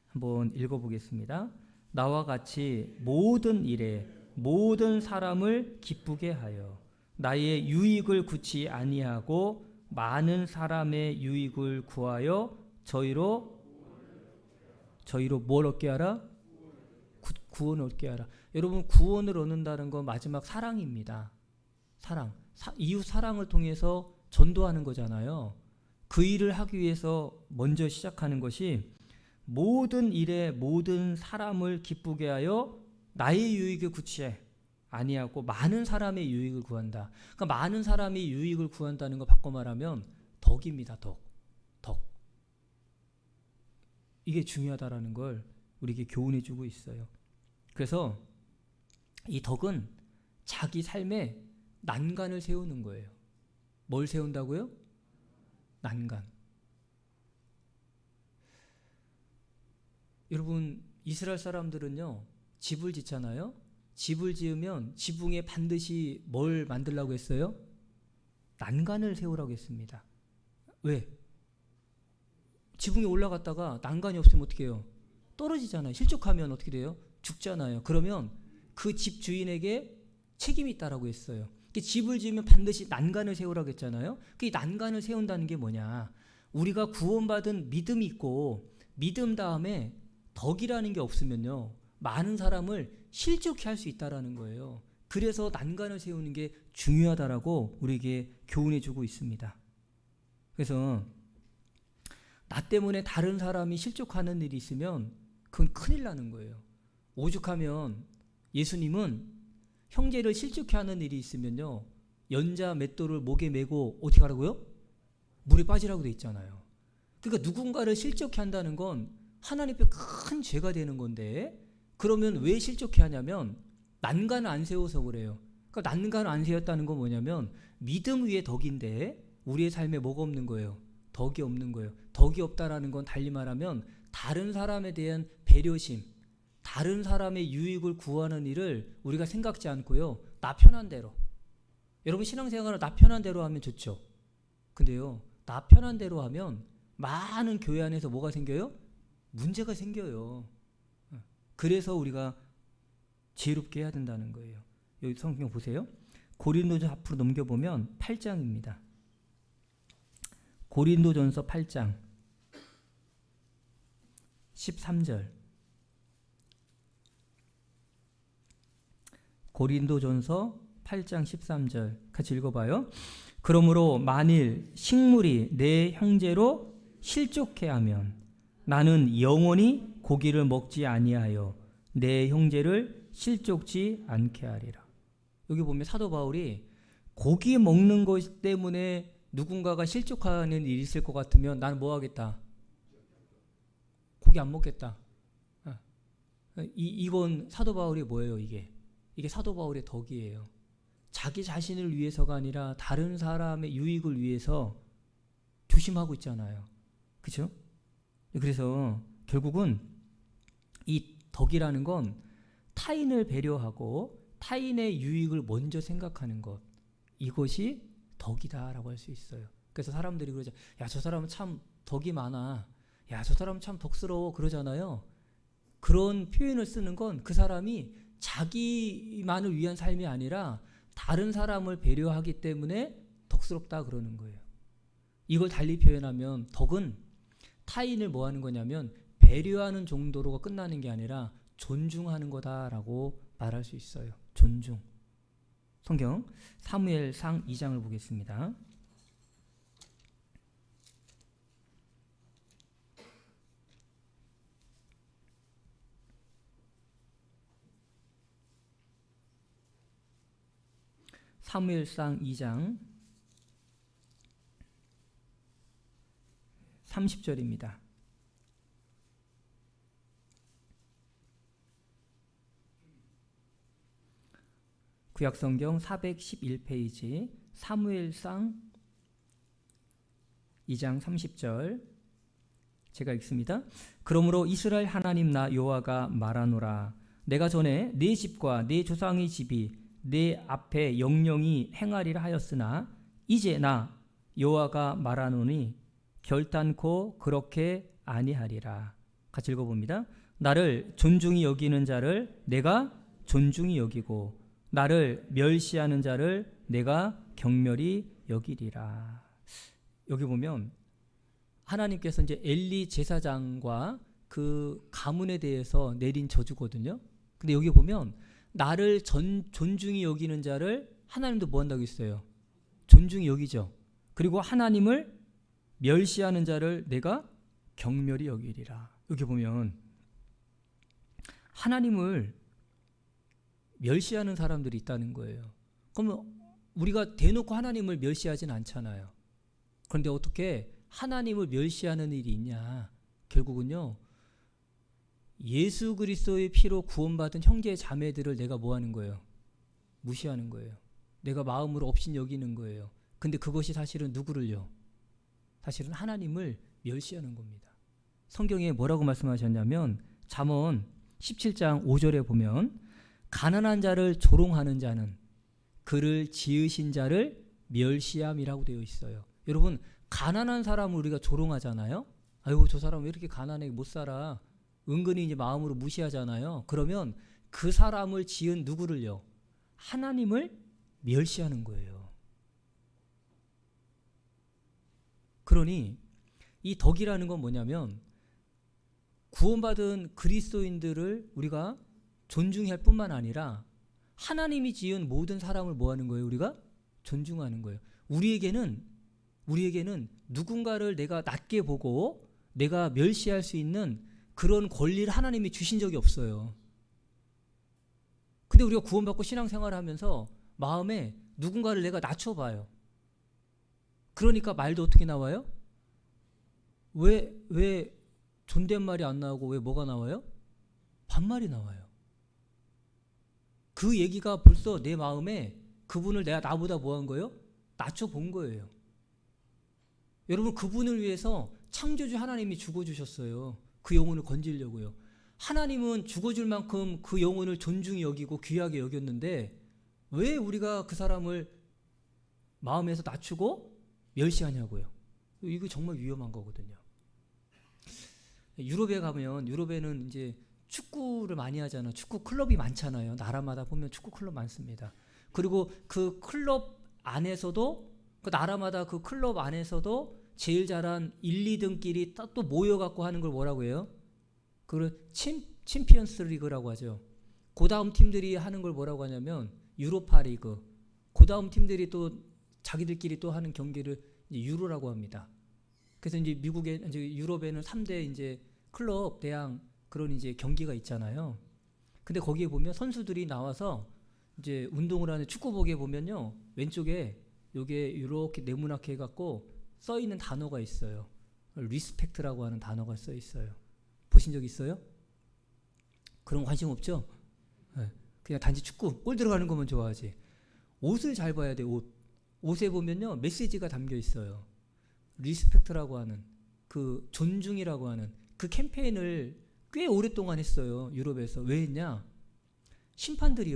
한번 읽어보겠습니다. 나와 같이 모든 일에 모든 사람을 기쁘게 하여 나의 유익을 구치 아니하고 많은 사람의 유익을 구하여 저희로 뭘 얻게 하라? 구원을 얻게 하라. 여러분, 구원을 얻는다는 건 마지막 사랑입니다. 사랑. 이웃 사랑을 통해서 전도하는 거잖아요. 그 일을 하기 위해서 먼저 시작하는 것이 모든 일에 모든 사람을 기쁘게 하여 나의 유익을 구치해 아니하고 많은 사람의 유익을 구한다. 그러니까 많은 사람이 유익을 구한다는 거 바꿔 말하면 덕입니다. 덕. 이게 중요하다라는 걸 우리에게 교훈해 주고 있어요. 그래서 이 덕은 자기 삶에 난간을 세우는 거예요. 뭘 세운다고요? 난간. 여러분, 이스라엘 사람들은요, 집을 짓잖아요. 집을 지으면 지붕에 반드시 뭘 만들라고 했어요? 난간을 세우라고 했습니다. 왜? 지붕에 올라갔다가 난간이 없으면 어떻게 해요? 떨어지잖아요. 실족하면 어떻게 돼요? 죽잖아요. 그러면 그 집 주인에게 책임이 있다라고 했어요. 집을 지으면 반드시 난간을 세우라고 했잖아요. 그 난간을 세운다는 게 뭐냐? 우리가 구원받은 믿음이 있고 믿음 다음에 덕이라는 게 없으면요, 많은 사람을 실족해 할 수 있다라는 거예요. 그래서 난간을 세우는 게 중요하다라고 우리에게 교훈해 주고 있습니다. 그래서 나 때문에 다른 사람이 실족하는 일이 있으면 그건 큰일 나는 거예요. 오죽하면 예수님은 형제를 실족해 하는 일이 있으면요, 연자 맷돌을 목에 메고 어떻게 하라고요? 물에 빠지라고 돼 있잖아요. 그러니까 누군가를 실족해 한다는 건 하나님 앞에 큰 죄가 되는 건데, 그러면 왜 실족해 하냐면 난간을 안 세워서 그래요. 그러니까 난간을 안 세웠다는 건 뭐냐면 믿음 위에 덕인데 우리의 삶에 뭐가 없는 거예요? 덕이 없는 거예요. 덕이 없다라는 건 달리 말하면 다른 사람에 대한 배려심, 다른 사람의 유익을 구하는 일을 우리가 생각지 않고요, 나 편한 대로. 여러분, 신앙생활을 나 편한 대로 하면 좋죠. 근데요, 나 편한 대로 하면 많은 교회 안에서 뭐가 생겨요? 문제가 생겨요. 그래서 우리가 지혜롭게 해야 된다는 거예요. 여기 성경 보세요. 고린도전서 앞으로 넘겨보면 8장입니다. 고린도전서 8장 13절. 고린도전서 8장 13절 같이 읽어봐요. 그러므로 만일 식물이 내 형제로 실족해 하면 나는 영원히 고기를 먹지 아니하여 내 형제를 실족지 않게 하리라. 여기 보면 사도 바울이 고기 먹는 것 때문에 누군가가 실족하는 일이 있을 것 같으면 나는 뭐 하겠다? 고기 안 먹겠다. 이건 사도 바울이 뭐예요? 이게 사도 바울의 덕이에요. 자기 자신을 위해서가 아니라 다른 사람의 유익을 위해서 조심하고 있잖아요. 그렇죠? 그래서 결국은 이 덕이라는 건 타인을 배려하고 타인의 유익을 먼저 생각하는 것, 이것이 덕이다라고 할 수 있어요. 그래서 사람들이 그러죠. 야, 저 사람은 참 덕이 많아. 야, 저 사람은 참 덕스러워. 그러잖아요. 그런 표현을 쓰는 건 그 사람이 자기만을 위한 삶이 아니라 다른 사람을 배려하기 때문에 덕스럽다 그러는 거예요. 이걸 달리 표현하면 덕은 타인을 뭐 하는 거냐면 배려하는 정도로 끝나는 게 아니라 존중하는 거다라고 말할 수 있어요. 존중. 성경 사무엘상 2장을 보겠습니다. 사무엘상 2장 30절입니다. 구약성경 411페이지 사무엘상 2장 30절 제가 읽습니다. 그러므로 이스라엘 하나님 나 여호와가 말하노라. 내가 전에 네 집과 네 조상의 집이 내 앞에 영영히 행하리라 하였으나 이제 나 여호와가 말하노니 결단코 그렇게 아니하리라. 같이 읽어봅니다. 나를 존중히 여기는 자를 내가 존중히 여기고 나를 멸시하는 자를 내가 경멸히 여기리라. 여기 보면 하나님께서 이제 엘리 제사장과 그 가문에 대해서 내린 저주거든요. 근데 여기 보면 나를 존중히 여기는 자를 하나님도 뭐 한다고 했어요? 존중히 여기죠. 그리고 하나님을 멸시하는 자를 내가 경멸히 여기리라. 여기 보면 하나님을 멸시하는 사람들이 있다는 거예요. 그러면 우리가 대놓고 하나님을 멸시하진 않잖아요. 그런데 어떻게 하나님을 멸시하는 일이 있냐? 결국은요, 예수 그리스도의 피로 구원받은 형제 자매들을 내가 뭐 하는 거예요? 무시하는 거예요. 내가 마음으로 없인 여기는 거예요. 근데 그것이 사실은 누구를요? 사실은 하나님을 멸시하는 겁니다. 성경에 뭐라고 말씀하셨냐면 잠언 17장 5절에 보면 가난한 자를 조롱하는 자는 그를 지으신 자를 멸시함이라고 되어 있어요. 여러분, 가난한 사람을 우리가 조롱하잖아요. 아이고, 저 사람 왜 이렇게 가난하게 못 살아? 은근히 이제 마음으로 무시하잖아요. 그러면 그 사람을 지은 누구를요? 하나님을 멸시하는 거예요. 그러니 이 덕이라는 건 뭐냐면 구원받은 그리스도인들을 우리가 존중할 뿐만 아니라 하나님이 지은 모든 사람을 뭐 하는 거예요? 우리가 존중하는 거예요. 우리에게는 누군가를 내가 낮게 보고 내가 멸시할 수 있는 그런 권리를 하나님이 주신 적이 없어요. 근데 우리가 구원받고 신앙생활을 하면서 마음에 누군가를 내가 낮춰봐요. 그러니까 말도 어떻게 나와요? 왜 존댓말이 안 나오고 왜 뭐가 나와요? 반말이 나와요. 그 얘기가 벌써 내 마음에 그분을 내가 나보다 뭐 한 거예요? 낮춰본 거예요. 여러분, 그분을 위해서 창조주 하나님이 죽어주셨어요. 그 영혼을 건지려고요. 하나님은 죽어줄 만큼 그 영혼을 존중히 여기고 귀하게 여겼는데 왜 우리가 그 사람을 마음에서 낮추고 멸시하냐고요. 이거 정말 위험한 거거든요. 유럽에 가면, 유럽에는 이제 축구를 많이 하잖아요. 축구 클럽이 많잖아요. 나라마다 보면 축구 클럽 많습니다. 그리고 그 클럽 안에서도, 그 나라마다 그 클럽 안에서도 제일 잘한 1, 2등끼리 또 모여갖고 하는 걸 뭐라고 해요? 그걸 챔피언스 리그라고 하죠. 그 다음 팀들이 하는 걸 뭐라고 하냐면 유로파 리그. 그 다음 팀들이 또 자기들끼리 또 하는 경기를 이제 유로라고 합니다. 그래서 이제 미국에, 이제 유럽에는 3대 이제 클럽 대항 그런 이제 경기가 있잖아요. 근데 거기에 보면 선수들이 나와서 이제 운동을 하는 축구복에 보면요, 왼쪽에 요게 이렇게 네모나게 해갖고 써 있는 단어가 있어요. 리스펙트라고 하는 단어가 써 있어요. 보신 적 있어요? 그런 거 관심 없죠? 네. 그냥 단지 축구 골 들어가는 것만 좋아하지. 옷을 잘 봐야 돼. 옷에 보면요 메시지가 담겨 있어요. 리스펙트라고 하는, 그 존중이라고 하는 그 캠페인을 꽤 오랫동안 했어요. 유럽에서. 왜 했냐? 심판들이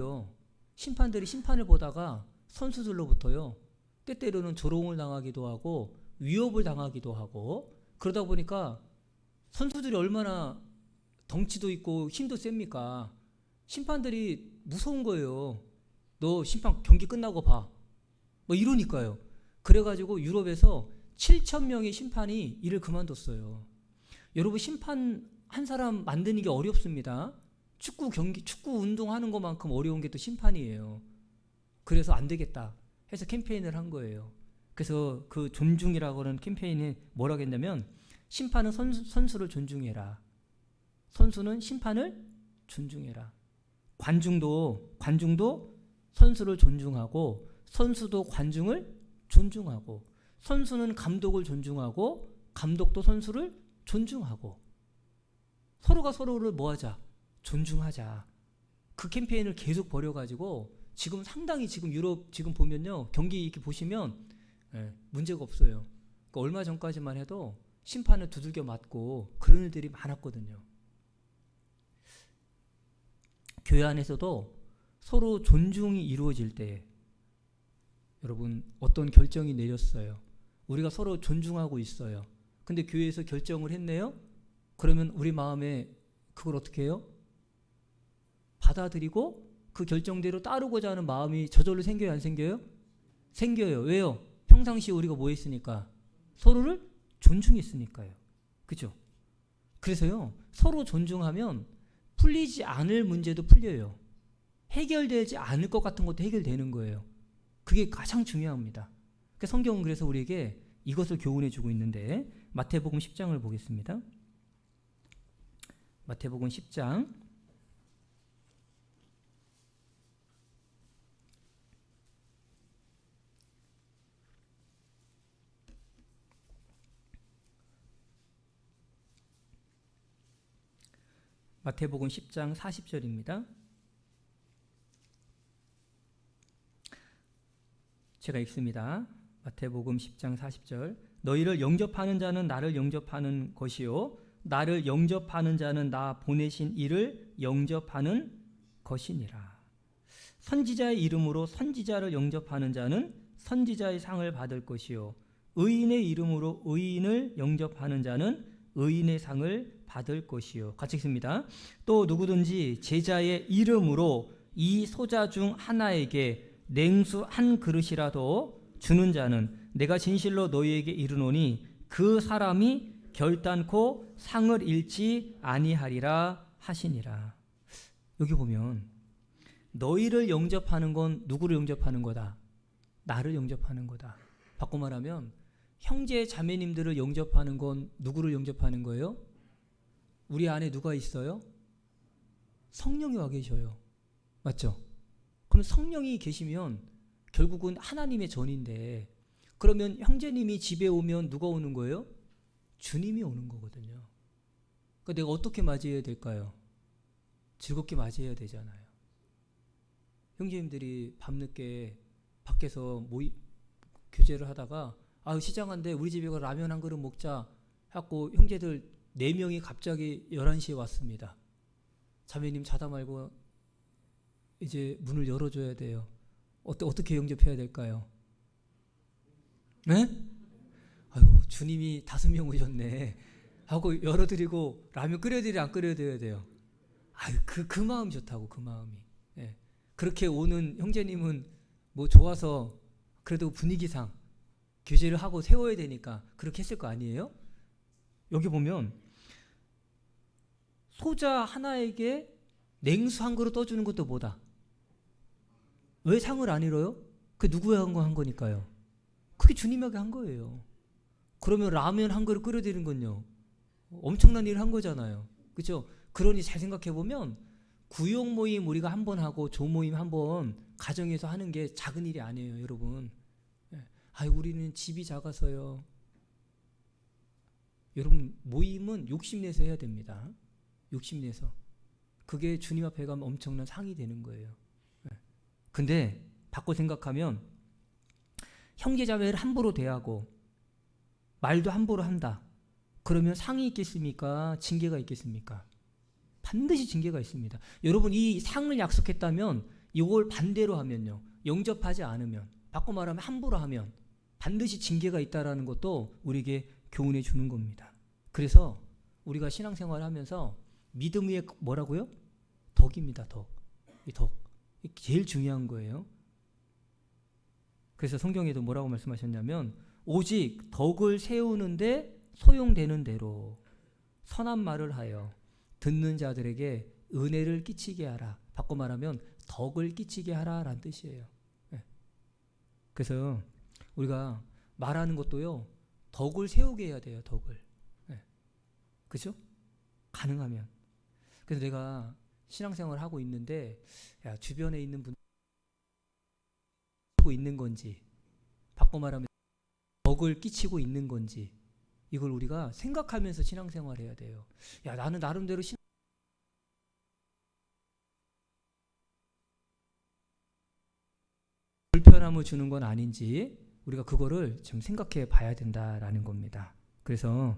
심판을 보다가 선수들로부터요 때때로는 조롱을 당하기도 하고 위협을 당하기도 하고, 그러다 보니까 선수들이 얼마나 덩치도 있고 힘도 셉니까? 심판들이 무서운 거예요. 너 심판 경기 끝나고 봐. 뭐 이러니까요. 그래가지고 유럽에서 7,000명의 심판이 일을 그만뒀어요. 여러분, 심판 한 사람 만드는 게 어렵습니다. 축구 경기, 축구 운동하는 것만큼 어려운 게 또 심판이에요. 그래서 안 되겠다 해서 캠페인을 한 거예요. 그래서 그 존중이라고 하는 캠페인에 뭐라고 했냐면, 심판은 선수를 존중해라. 선수는 심판을 존중해라. 관중도 선수를 존중하고, 선수도 관중을 존중하고, 선수는 감독을 존중하고, 감독도 선수를 존중하고, 서로가 서로를 뭐하자? 존중하자. 그 캠페인을 계속 벌여가지고 지금 상당히, 지금 유럽 지금 보면요 경기 이렇게 보시면 문제가 없어요. 그러니까 얼마 전까지만 해도 심판을 두들겨 맞고 그런 일들이 많았거든요. 교회 안에서도 서로 존중이 이루어질 때 여러분 어떤 결정이 내렸어요. 우리가 서로 존중하고 있어요. 근데 교회에서 결정을 했네요. 그러면 우리 마음에 그걸 어떻게 해요? 받아들이고 그 결정대로 따르고자 하는 마음이 저절로 생겨요, 안 생겨요? 생겨요. 왜요? 평상시에 우리가 뭐 했으니까? 서로를 존중했으니까요. 그죠? 그래서요, 서로 존중하면 풀리지 않을 문제도 풀려요. 해결되지 않을 것 같은 것도 해결되는 거예요. 그게 가장 중요합니다. 그러니까 성경은 그래서 우리에게 이것을 교훈해 주고 있는데, 마태복음 10장을 보겠습니다. 마태복음 10장 마태복음 10장 40절입니다. 제가 읽습니다. 마태복음 10장 40절. 너희를 영접하는 자는 나를 영접하는 것이요 나를 영접하는 자는 나 보내신 이를 영접하는 것이니라. 선지자의 이름으로 선지자를 영접하는 자는 선지자의 상을 받을 것이요 의인의 이름으로 의인을 영접하는 자는 의인의 상을 받을 것이요. 같이 읽습니다. 또 누구든지 제자의 이름으로 이 소자 중 하나에게 냉수 한 그릇이라도 주는 자는 내가 진실로 너희에게 이르노니 그 사람이 결단코 상을 잃지 아니하리라 하시니라. 여기 보면 너희를 영접하는 건 누구를 영접하는 거다? 나를 영접하는 거다. 바꿔 말하면 형제 자매님들을 영접하는 건 누구를 영접하는 거예요? 우리 안에 누가 있어요? 성령이 와 계셔요. 맞죠? 그럼 성령이 계시면 결국은 하나님의 전인데, 그러면 형제님이 집에 오면 누가 오는 거예요? 주님이 오는 거거든요. 그러니까 내가 어떻게 맞이해야 될까요? 즐겁게 맞이해야 되잖아요. 형제님들이 밤늦게 밖에서 교제를 하다가 시장한데 우리 집에 가 라면 한 그릇 먹자 하고 형제들 4명이 갑자기 11시에 왔습니다. 자매님 자다 말고 이제 문을 열어줘야 돼요. 어떻게 영접해야 될까요? 네? 아유, 주님이 5명 오셨네 하고 열어드리고 라면 끓여드려야 안 끓여드려야 돼요? 아유, 그 마음이 좋다고, 그 마음이. 네. 그렇게 오는 형제님은 뭐 좋아서 그래도 분위기상 교제를 하고 세워야 되니까 그렇게 했을 거 아니에요? 여기 보면 소자 하나에게 냉수 한 그릇 떠주는 것도 뭐다? 왜 상을 안 잃어요? 그게 누구야 한 거니까요. 그게 주님에게 한 거예요. 그러면 라면 한 그릇 끓여드리는 건요, 엄청난 일을 한 거잖아요. 그렇죠? 그러니 잘 생각해보면 구역 모임 우리가 한 번 하고 조 모임 한 번 가정에서 하는 게 작은 일이 아니에요, 여러분. 우리는 집이 작아서요. 여러분, 모임은 욕심내서 해야 됩니다. 욕심내서. 그게 주님 앞에 가면 엄청난 상이 되는 거예요. 근데 바꿔 생각하면 형제자매를 함부로 대하고 말도 함부로 한다. 그러면 상이 있겠습니까? 징계가 있겠습니까? 반드시 징계가 있습니다. 여러분, 이 상을 약속했다면 이걸 반대로 하면요, 영접하지 않으면, 바꿔 말하면 함부로 하면 반드시 징계가 있다라는 것도 우리에게 교훈해 주는 겁니다. 그래서 우리가 신앙생활을 하면서 믿음 위에 뭐라고요? 덕입니다. 덕. 이 덕. 이게 제일 중요한 거예요. 그래서 성경에도 뭐라고 말씀하셨냐면 오직 덕을 세우는데 소용되는 대로 선한 말을 하여 듣는 자들에게 은혜를 끼치게 하라. 바꿔 말하면 덕을 끼치게 하라라는 뜻이에요. 그래서 우리가 말하는 것도요, 덕을 세우게 해야 돼요. 덕을. 그죠? 가능하면. 그래서 내가 신앙생활을 하고 있는데, 주변에 있는 분들 하고 있는 건지, 바꿔 말하면 덕을 끼치고 있는 건지, 이걸 우리가 생각하면서 신앙생활을 해야 돼요. 나는 나름대로 불편함을 주는 건 아닌지 우리가 그거를 좀 생각해 봐야 된다라는 겁니다. 그래서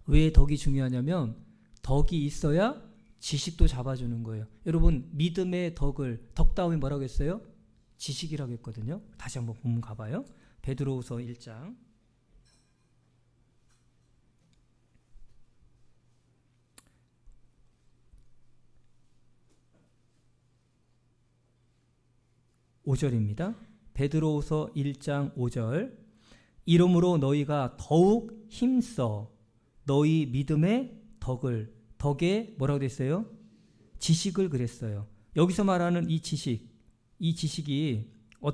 왜 덕이 중요하냐면 덕이 있어야 지식도 잡아주는 거예요. 여러분, 믿음의 덕을, 덕 다음에 뭐라고 했어요? 지식이라고 했거든요. 다시 한번 본문 가봐요. 베드로후서 1장 5절입니다. 베드로후서 1장 5절. 이러므로 너희가 더욱 힘써 너희 믿음의 덕을, 덕에 뭐라고 됐어요? 지식을 그랬어요. 여기서 말하는 이 지식이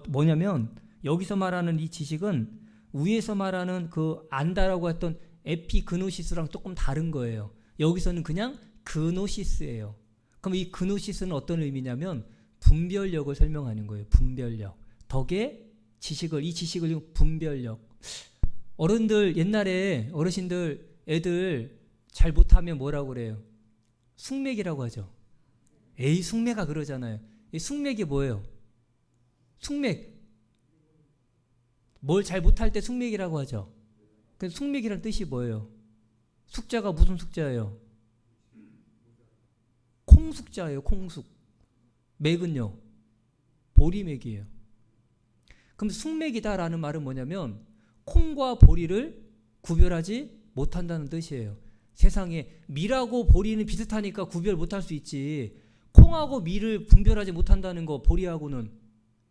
뭐냐면, 여기서 말하는 이 지식은 위에서 말하는 그 안다라고 했던 에피그노시스랑 조금 다른 거예요. 여기서는 그냥 그노시스예요. 그럼 이 그노시스는 어떤 의미냐면 분별력을 설명하는 거예요. 분별력. 덕의 지식을, 이 지식을 분별력. 어른들, 옛날에 어르신들 애들 잘 못하면 뭐라고 그래요? 숙맥이라고 하죠. 에이, 숙맥아 그러잖아요. 이 숙맥이 뭐예요? 숙맥. 뭘 잘 못할 때 숙맥이라고 하죠. 그래서 숙맥이란 뜻이 뭐예요? 숙자가 무슨 숙자예요? 콩숙자예요. 콩숙. 맥은요? 보리맥이에요. 그럼 숙맥이다라는 말은 뭐냐면 콩과 보리를 구별하지 못한다는 뜻이에요. 세상에 밀하고 보리는 비슷하니까 구별 못할 수 있지, 콩하고 밀을 분별하지 못한다는 거, 보리하고는,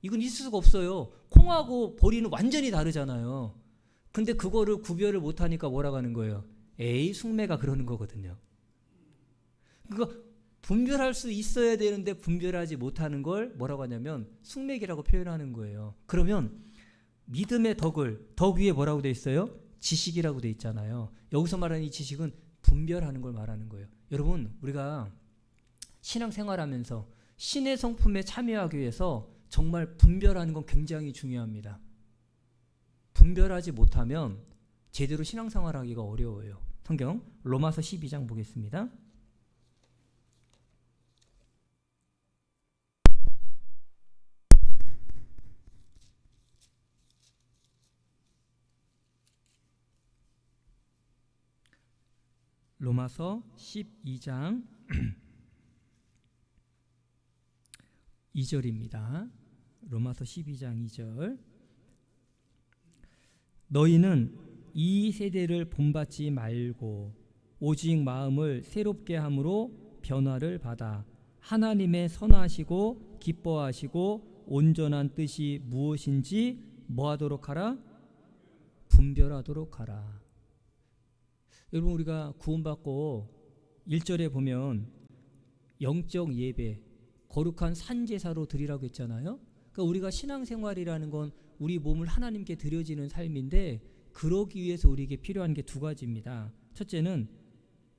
이건 있을 수가 없어요. 콩하고 보리는 완전히 다르잖아요. 근데 그거를 구별을 못하니까 뭐라고 하는 거예요? 에이, 숙매가 그러는 거거든요. 그거 분별할 수 있어야 되는데 분별하지 못하는 걸 뭐라고 하냐면 숙맥이라고 표현하는 거예요. 그러면 믿음의 덕을, 덕 위에 뭐라고 돼 있어요? 지식이라고 돼 있잖아요. 여기서 말하는 이 지식은 분별하는 걸 말하는 거예요. 여러분, 우리가 신앙생활하면서 신의 성품에 참여하기 위해서 정말 분별하는 건 굉장히 중요합니다. 분별하지 못하면 제대로 신앙생활하기가 어려워요. 성경 로마서 12장 보겠습니다. 로마서 12장 2절입니다. 로마서 12장 2절. 너희는 이 세대를 본받지 말고 오직 마음을 새롭게 함으로 변화를 받아 하나님의 선하시고 기뻐하시고 온전한 뜻이 무엇인지 뭐하도록 하라? 분별하도록 하라. 여러분, 우리가 구원받고 1절에 보면 영적 예배, 거룩한 산제사로 드리라고 했잖아요. 그러니까 우리가 신앙생활이라는 건 우리 몸을 하나님께 드려지는 삶인데, 그러기 위해서 우리에게 필요한 게 두 가지입니다. 첫째는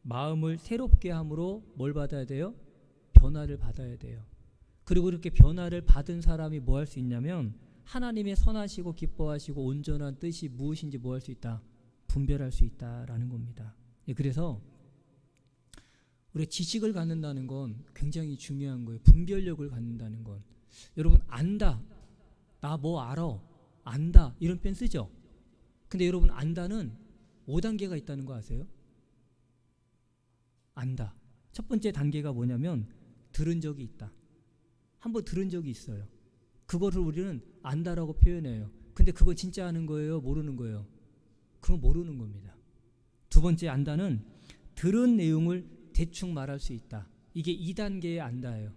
마음을 새롭게 함으로 뭘 받아야 돼요? 변화를 받아야 돼요. 그리고 이렇게 변화를 받은 사람이 뭐 할 수 있냐면 하나님의 선하시고 기뻐하시고 온전한 뜻이 무엇인지 뭐 할 수 있다? 분별할 수 있다라는 겁니다. 그래서 우리 지식을 갖는다는 건 굉장히 중요한 거예요. 분별력을 갖는다는 건. 여러분, 안다, 나 뭐 알아, 안다, 이런 표현 쓰죠. 근데 여러분, 안다는 5단계가 있다는 거 아세요? 안다. 첫 번째 단계가 뭐냐면 들은 적이 있다. 한번 들은 적이 있어요. 그거를 우리는 안다라고 표현해요. 근데 그거 진짜 아는 거예요? 모르는 거예요? 그건 모르는 겁니다. 두 번째 안다는 들은 내용을 대충 말할 수 있다. 이게 2단계의 안다예요.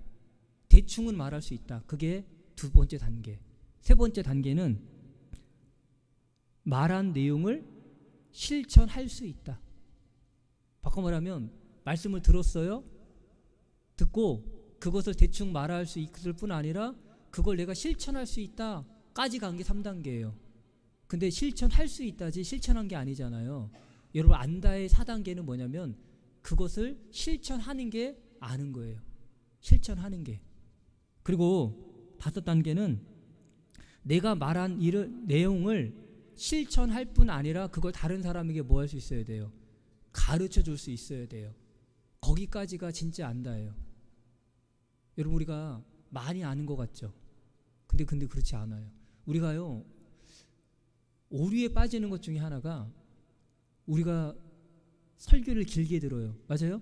대충은 말할 수 있다. 그게 두 번째 단계. 세 번째 단계는 말한 내용을 실천할 수 있다. 바꿔 말하면 말씀을 들었어요. 듣고 그것을 대충 말할 수 있을 뿐 아니라 그걸 내가 실천할 수 있다까지 간 게 3단계예요. 근데 실천할 수 있다지 실천한 게 아니잖아요. 여러분, 안다의 4단계는 뭐냐면 그것을 실천하는 게 아는 거예요. 실천하는 게. 그리고 5단계는 내가 말한 내용을 실천할 뿐 아니라 그걸 다른 사람에게 뭐 할 수 있어야 돼요? 가르쳐 줄 수 있어야 돼요. 거기까지가 진짜 안다예요. 여러분, 우리가 많이 아는 것 같죠? 근데 그렇지 않아요. 우리가요, 오류에 빠지는 것 중에 하나가 우리가 설교를 길게 들어요. 맞아요?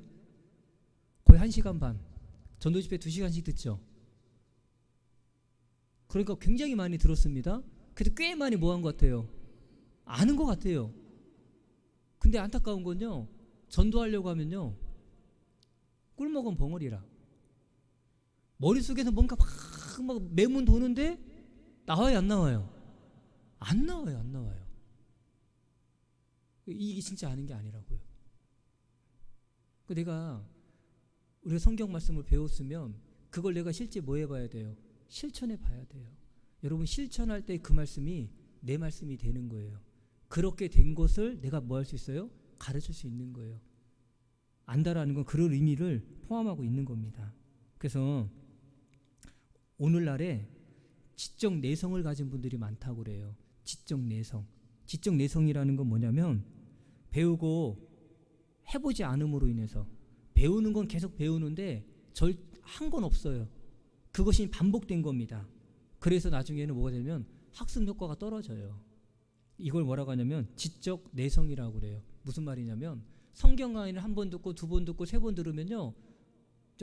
거의 1시간 반. 전도집회 2시간씩 듣죠? 그러니까 굉장히 많이 들었습니다. 그래도 꽤 많이 뭐 한 것 같아요? 아는 것 같아요. 근데 안타까운 건요, 전도하려고 하면요, 꿀먹은 벙어리라. 머릿속에서 뭔가 막 매문 도는데 나와요, 안 나와요? 안 나와요. 이게 진짜 아는 게 아니라고요. 내가 우리가 성경 말씀을 배웠으면 그걸 내가 실제 뭐 해봐야 돼요? 실천해 봐야 돼요. 여러분, 실천할 때 그 말씀이 내 말씀이 되는 거예요. 그렇게 된 것을 내가 뭐 할 수 있어요? 가르칠 수 있는 거예요. 안다라는 건 그런 의미를 포함하고 있는 겁니다. 그래서 오늘날에 지적 내성을 가진 분들이 많다고 그래요. 지적 내성. 지적 내성이라는 건 뭐냐면 배우고 해보지 않음으로 인해서, 배우는 건 계속 배우는데 한 건 없어요. 그것이 반복된 겁니다. 그래서 나중에는 뭐가 되면 학습 효과가 떨어져요. 이걸 뭐라고 하냐면 지적 내성이라고 그래요. 무슨 말이냐면 성경 강의를 한 번 듣고 두 번 듣고 세 번 들으면요,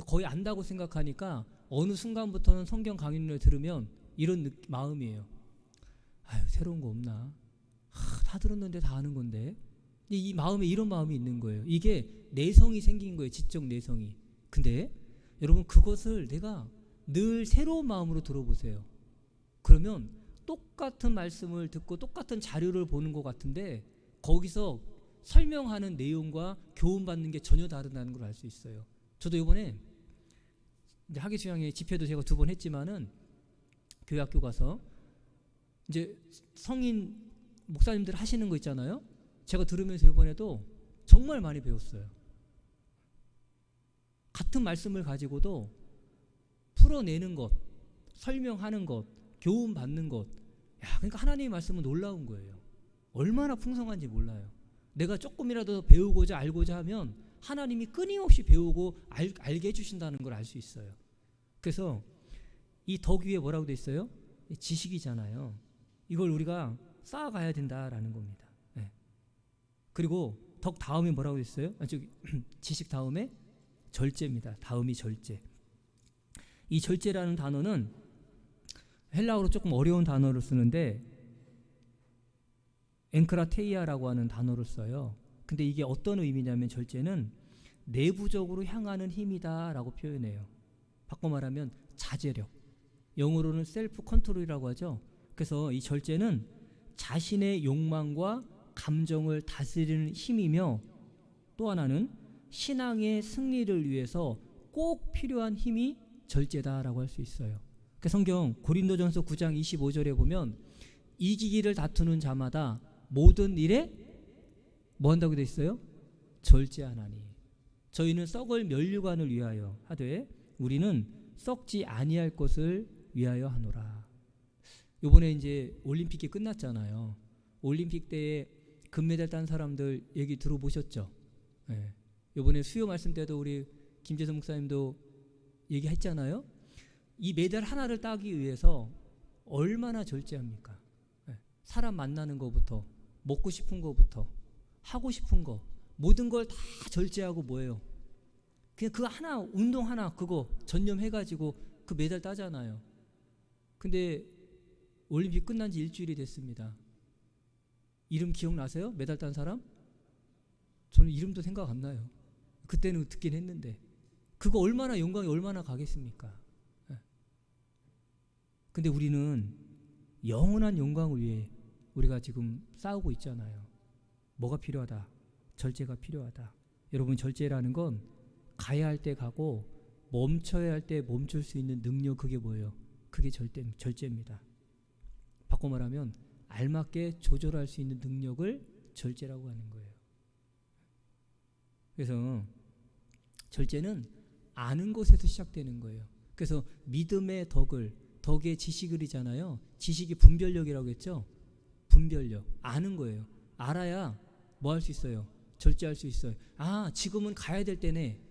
거의 안다고 생각하니까 어느 순간부터는 성경 강의를 들으면 이런 마음이에요. 아유, 새로운 거 없나? 다 들었는데 다 아는 건데. 이 마음에 이런 마음이 있는 거예요. 이게 내성이 생긴 거예요. 지적 내성이. 근데 여러분, 그것을 내가 늘 새로운 마음으로 들어보세요. 그러면 똑같은 말씀을 듣고 똑같은 자료를 보는 것 같은데 거기서 설명하는 내용과 교훈받는 게 전혀 다르다는 걸 알 수 있어요. 저도 이번에 이제 학예수양회 집회도 제가 2번 했지만은 교회 학교 가서 이제 성인 목사님들 하시는 거 있잖아요. 제가 들으면서 이번에도 정말 많이 배웠어요. 같은 말씀을 가지고도 풀어내는 것, 설명하는 것, 교훈 받는 것. 그러니까 하나님의 말씀은 놀라운 거예요. 얼마나 풍성한지 몰라요. 내가 조금이라도 배우고자 알고자 하면 하나님이 끊임없이 배우고 알게 해주신다는 걸 알 수 있어요. 그래서 이 덕 위에 뭐라고 돼 있어요? 지식이잖아요. 이걸 우리가 쌓아가야 된다라는 겁니다. 네. 그리고 덕 다음에 뭐라고 돼 있어요? 지식 다음에 절제입니다. 다음이 절제. 이 절제라는 단어는 헬라어로 조금 어려운 단어를 쓰는데 엔크라테이아라고 하는 단어를 써요. 근데 이게 어떤 의미냐면 절제는 내부적으로 향하는 힘이다라고 표현해요. 바꿔 말하면 자제력. 영어로는 셀프 컨트롤이라고 하죠. 그래서 이 절제는 자신의 욕망과 감정을 다스리는 힘이며 또 하나는 신앙의 승리를 위해서 꼭 필요한 힘이 절제다라고 할 수 있어요. 그 성경 고린도전서 9장 25절에 보면 이기기를 다투는 자마다 모든 일에 뭐 한다고 되어 있어요? 절제하나니 저희는 썩을 면류관을 위하여 하되 우리는 썩지 아니할 것을 위하여 하노라. 요번에 이제 올림픽이 끝났잖아요. 올림픽 때에 금메달 딴 사람들 얘기 들어보셨죠? 네. 요번에 수요 말씀 때도 우리 김재성 목사님도 얘기했잖아요. 이 메달 하나를 따기 위해서 얼마나 절제합니까? 네. 사람 만나는 것부터 먹고 싶은 것부터 하고 싶은 거 모든 걸 다 절제하고 뭐예요? 그냥 그거 하나 운동 하나 그거 전념해가지고 그 메달 따잖아요. 근데 올림픽 끝난 지 일주일이 됐습니다. 이름 기억나세요? 메달 딴 사람? 저는 이름도 생각 안 나요. 그때는 듣긴 했는데 그거 얼마나 영광이 얼마나 가겠습니까? 근데 우리는 영원한 영광을 위해 우리가 지금 싸우고 있잖아요. 뭐가 필요하다? 절제가 필요하다. 여러분, 절제라는 건 가야 할 때 가고 멈춰야 할 때 멈출 수 있는 능력, 그게 뭐예요? 그게 절제입니다. 바꿔 말하면 알맞게 조절할 수 있는 능력을 절제라고 하는 거예요. 그래서 절제는 아는 것에서 시작되는 거예요. 그래서 믿음의 덕의 지식을이잖아요. 지식이 분별력이라고 했죠. 분별력, 아는 거예요. 알아야 뭐 할 수 있어요? 절제할 수 있어요. 아, 지금은 가야 될 때네.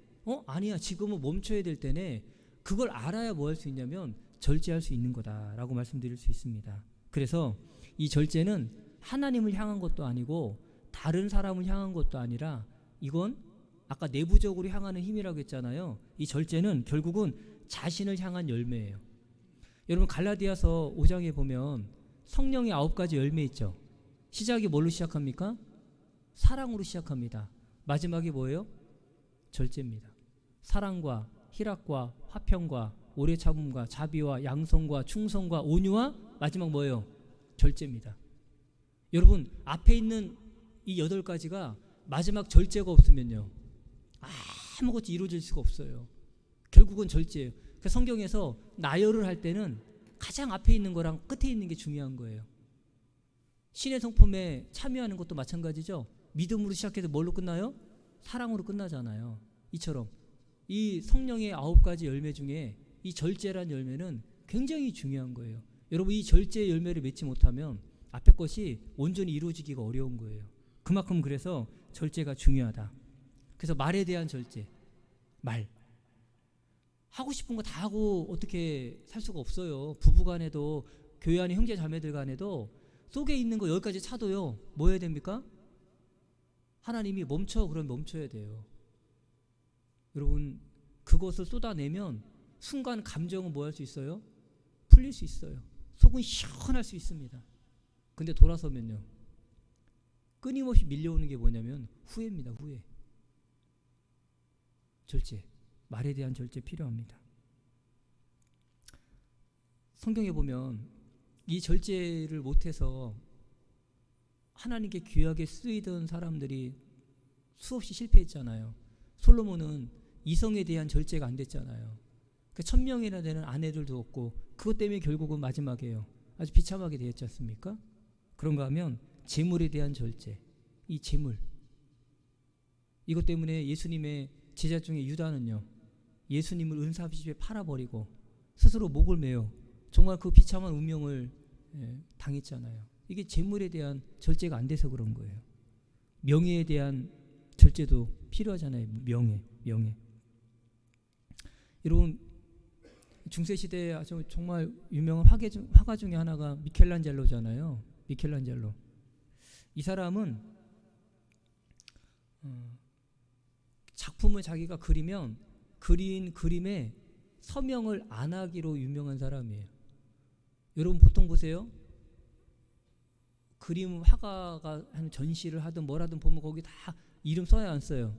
아니야, 지금은 멈춰야 될 때네. 그걸 알아야 뭐 할 수 있냐면 절제할 수 있는 거다라고 말씀드릴 수 있습니다. 그래서 이 절제는 하나님을 향한 것도 아니고 다른 사람을 향한 것도 아니라 이건 아까 내부적으로 향하는 힘이라고 했잖아요. 이 절제는 결국은 자신을 향한 열매예요. 여러분, 갈라디아서 5장에 보면 성령의 9가지 열매 있죠. 시작이 뭘로 시작합니까? 사랑으로 시작합니다. 마지막이 뭐예요? 절제입니다. 사랑과 희락과 화평과 오래 참음과 자비와 양성과 충성과 온유와 마지막 뭐예요? 절제입니다. 여러분, 앞에 있는 이 8가지가 마지막 절제가 없으면요, 아무것도 이루어질 수가 없어요. 결국은 절제예요. 그러니까 성경에서 나열을 할 때는 가장 앞에 있는 거랑 끝에 있는 게 중요한 거예요. 신의 성품에 참여하는 것도 마찬가지죠. 믿음으로 시작해서 뭘로 끝나요? 사랑으로 끝나잖아요. 이처럼 이 성령의 9가지 열매 중에 이 절제란 열매는 굉장히 중요한 거예요. 여러분, 이 절제의 열매를 맺지 못하면 앞에 것이 온전히 이루어지기가 어려운 거예요. 그만큼 그래서 절제가 중요하다. 그래서 말에 대한 절제, 말. 하고 싶은 거 다 하고 어떻게 살 수가 없어요. 부부간에도 교회 안에 형제 자매들 간에도 속에 있는 거 여기까지 차도요. 뭐 해야 됩니까? 하나님이 멈춰 그러면 멈춰야 돼요. 여러분 그것을 쏟아내면 순간 감정은 뭐 할 수 있어요? 풀릴 수 있어요. 속은 시원할 수 있습니다. 근데 돌아서면요. 끊임없이 밀려오는 게 뭐냐면 후회입니다. 후회. 절제. 말에 대한 절제 필요합니다. 성경에 보면 이 절제를 못해서 하나님께 귀하게 쓰이던 사람들이 수없이 실패했잖아요. 솔로몬은 이성에 대한 절제가 안 됐잖아요. 1000명이나 되는 아내들도 없고 그것 때문에 결국은 마지막에요. 아주 비참하게 되었지 않습니까? 그런가 하면 재물에 대한 절제. 이 재물. 이것 때문에 예수님의 제자 중에 유다는요. 예수님을 은사집에 팔아버리고 스스로 목을 매어 정말 그 비참한 운명을 당했잖아요. 이게 재물에 대한 절제가 안 돼서 그런 거예요. 명예에 대한 절제도 필요하잖아요. 명예. 여러분 중세시대에 아주 정말 유명한 화가 중에 하나가 미켈란젤로잖아요. 미켈란젤로. 이 사람은 작품을 자기가 그리면 그린 그림에 서명을 안 하기로 유명한 사람이에요. 여러분 보통 보세요. 그림 화가가 하는 전시를 하든 뭐라든 보면 거기 다 이름 써야 안 써요.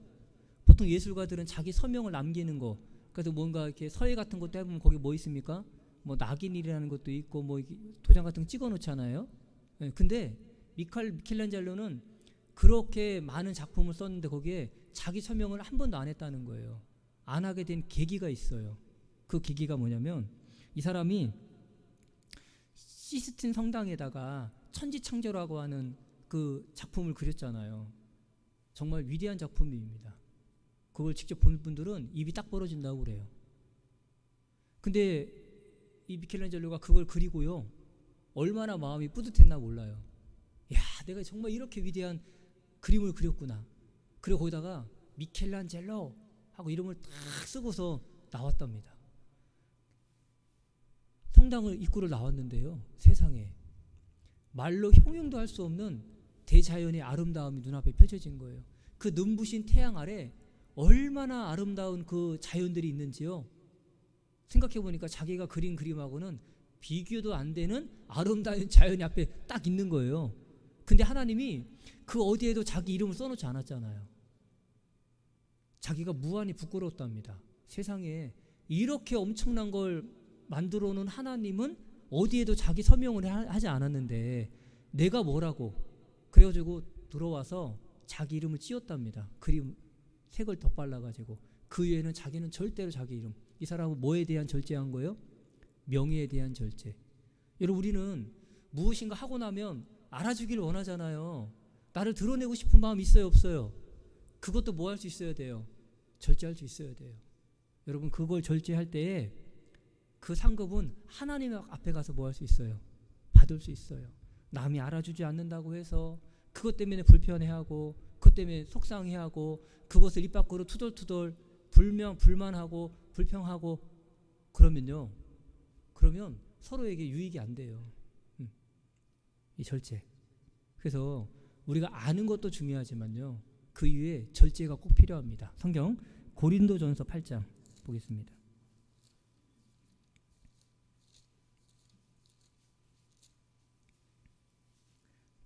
보통 예술가들은 자기 서명을 남기는 거. 그래서 뭔가 이렇게 서예 같은 것도 해보면 거기 뭐 있습니까? 뭐 낙인이라는 것도 있고 뭐 도장 같은 거 찍어 놓잖아요. 근데 미켈란젤로는 그렇게 많은 작품을 썼는데 거기에 자기 서명을 한 번도 안 했다는 거예요. 안 하게 된 계기가 있어요. 그 계기가 뭐냐면 이 사람이 시스틴 성당에다가 천지창조라고 하는 그 작품을 그렸잖아요. 정말 위대한 작품입니다. 그걸 직접 본 분들은 입이 딱 벌어진다고 그래요. 근데 이 미켈란젤로가 그걸 그리고요. 얼마나 마음이 뿌듯했나 몰라요. 야, 내가 정말 이렇게 위대한 그림을 그렸구나. 그리고 거기다가 미켈란젤로 하고 이름을 딱 쓰고서 나왔답니다. 성당을 입구를 나왔는데요. 세상에 말로 형용도 할 수 없는 대자연의 아름다움이 눈앞에 펼쳐진 거예요. 그 눈부신 태양 아래 얼마나 아름다운 그 자연들이 있는지요. 생각해 보니까 자기가 그린 그림하고는 비교도 안 되는 아름다운 자연이 앞에 딱 있는 거예요. 근데 하나님이 그 어디에도 자기 이름을 써놓지 않았잖아요. 자기가 무한히 부끄러웠답니다. 세상에 이렇게 엄청난 걸 만들어 놓은 하나님은 어디에도 자기 서명을 하지 않았는데 내가 뭐라고. 그래가지고 들어와서 자기 이름을 씌웠답니다. 그림 색을 덧발라가지고. 그 외에는 자기는 절대로 자기 이름. 이 사람은 뭐에 대한 절제한 거예요? 명예에 대한 절제. 여러분 우리는 무엇인가 하고 나면 알아주기를 원하잖아요. 나를 드러내고 싶은 마음 있어요 없어요? 그것도 뭐 할 수 있어야 돼요? 절제할 수 있어야 돼요. 여러분 그걸 절제할 때에 그 상급은 하나님 앞에 가서 뭐 할 수 있어요? 받을 수 있어요. 남이 알아주지 않는다고 해서 그것 때문에 불편해하고 그것 때문에 속상해하고 그것을 입 밖으로 투덜투덜 불만하고 불평하고 그러면 서로에게 유익이 안 돼요. 이 절제. 그래서 우리가 아는 것도 중요하지만요. 그 이후에 절제가 꼭 필요합니다. 성경 고린도전서 8장 보겠습니다.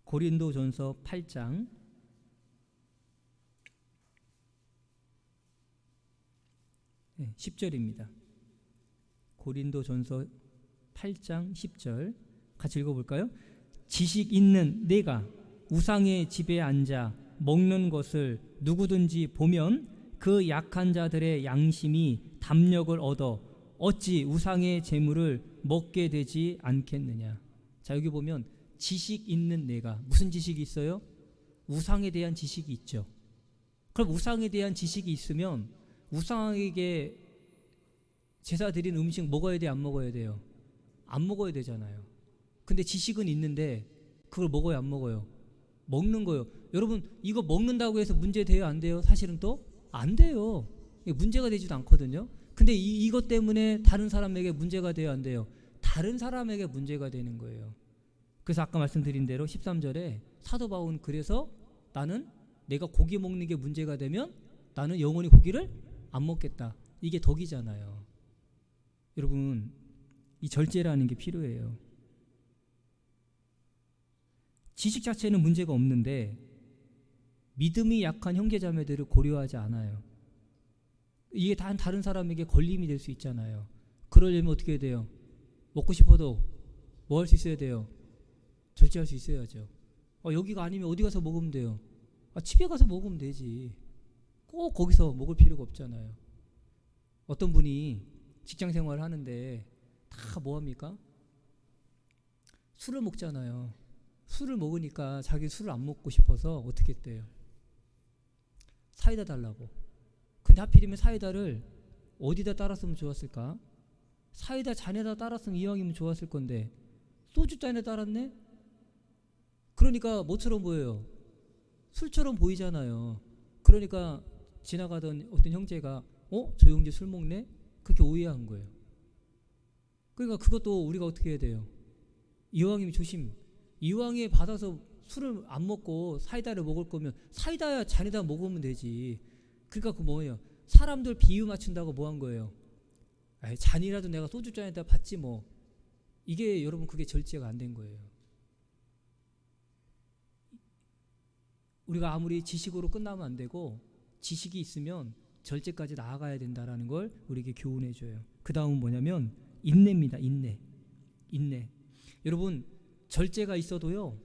고린도전서 8장 10절입니다. 고린도전서 8장 10절 같이 읽어볼까요? 지식 있는 내가 우상의 집에 앉아 먹는 것을 누구든지 보면 그 약한 자들의 양심이 담력을 얻어 어찌 우상의 재물을 먹게 되지 않겠느냐. 자, 여기 보면 지식 있는 내가, 무슨 지식이 있어요? 우상에 대한 지식이 있죠. 그럼 우상에 대한 지식이 있으면 우상에게 제사 드린 음식 먹어야 돼, 안 먹어야 돼요? 안 먹어야 되잖아요. 근데 지식은 있는데 그걸 먹어요, 안 먹어요? 먹는 거예요. 여러분 이거 먹는다고 해서 문제 돼요, 안 돼요? 사실은 또 안 돼요. 이게 문제가 되지도 않거든요. 근데 이것 때문에 다른 사람에게 문제가 돼요, 안 돼요? 다른 사람에게 문제가 되는 거예요. 그래서 아까 말씀드린 대로 13절에 사도 바울은 그래서 나는 내가 고기 먹는 게 문제가 되면 나는 영원히 고기를 안 먹겠다. 이게 덕이잖아요. 여러분, 이 절제라는 게 필요해요. 지식 자체는 문제가 없는데 믿음이 약한 형제자매들을 고려하지 않아요. 이게 다른 사람에게 걸림이 될 수 있잖아요. 그러려면 어떻게 해야 돼요? 먹고 싶어도 뭐 할 수 있어야 돼요? 절제할 수 있어야죠. 여기가 아니면 어디 가서 먹으면 돼요? 집에 가서 먹으면 되지. 꼭 거기서 먹을 필요가 없잖아요. 어떤 분이 직장 생활을 하는데 다 뭐합니까? 술을 먹잖아요. 술을 먹으니까 자기 술을 안 먹고 싶어서 어떻게 했대요? 사이다 달라고. 근데 하필이면 사이다를 어디다 따랐으면 좋았을까? 사이다 잔에다 따랐으면 이왕이면 좋았을 건데 소주 잔에 따랐네? 그러니까 뭐처럼 보여요? 술처럼 보이잖아요. 그러니까 지나가던 어떤 형제가 저 형제 술 먹네? 그렇게 오해한 거예요. 그러니까 그것도 우리가 어떻게 해야 돼요? 이왕이면 조심. 이왕에 받아서 술을 안 먹고 사이다를 먹을 거면 사이다야 잔에다 먹으면 되지. 그러니까 그 뭐예요? 사람들 비유 맞춘다고 뭐 한 거예요? 잔이라도 내가 소주 잔에다 받지 뭐. 이게 여러분 그게 절제가 안 된 거예요. 우리가 아무리 지식으로 끝나면 안 되고 지식이 있으면 절제까지 나아가야 된다라는 걸 우리에게 교훈해 줘요. 그 다음은 뭐냐면 인내입니다. 인내. 여러분 절제가 있어도요,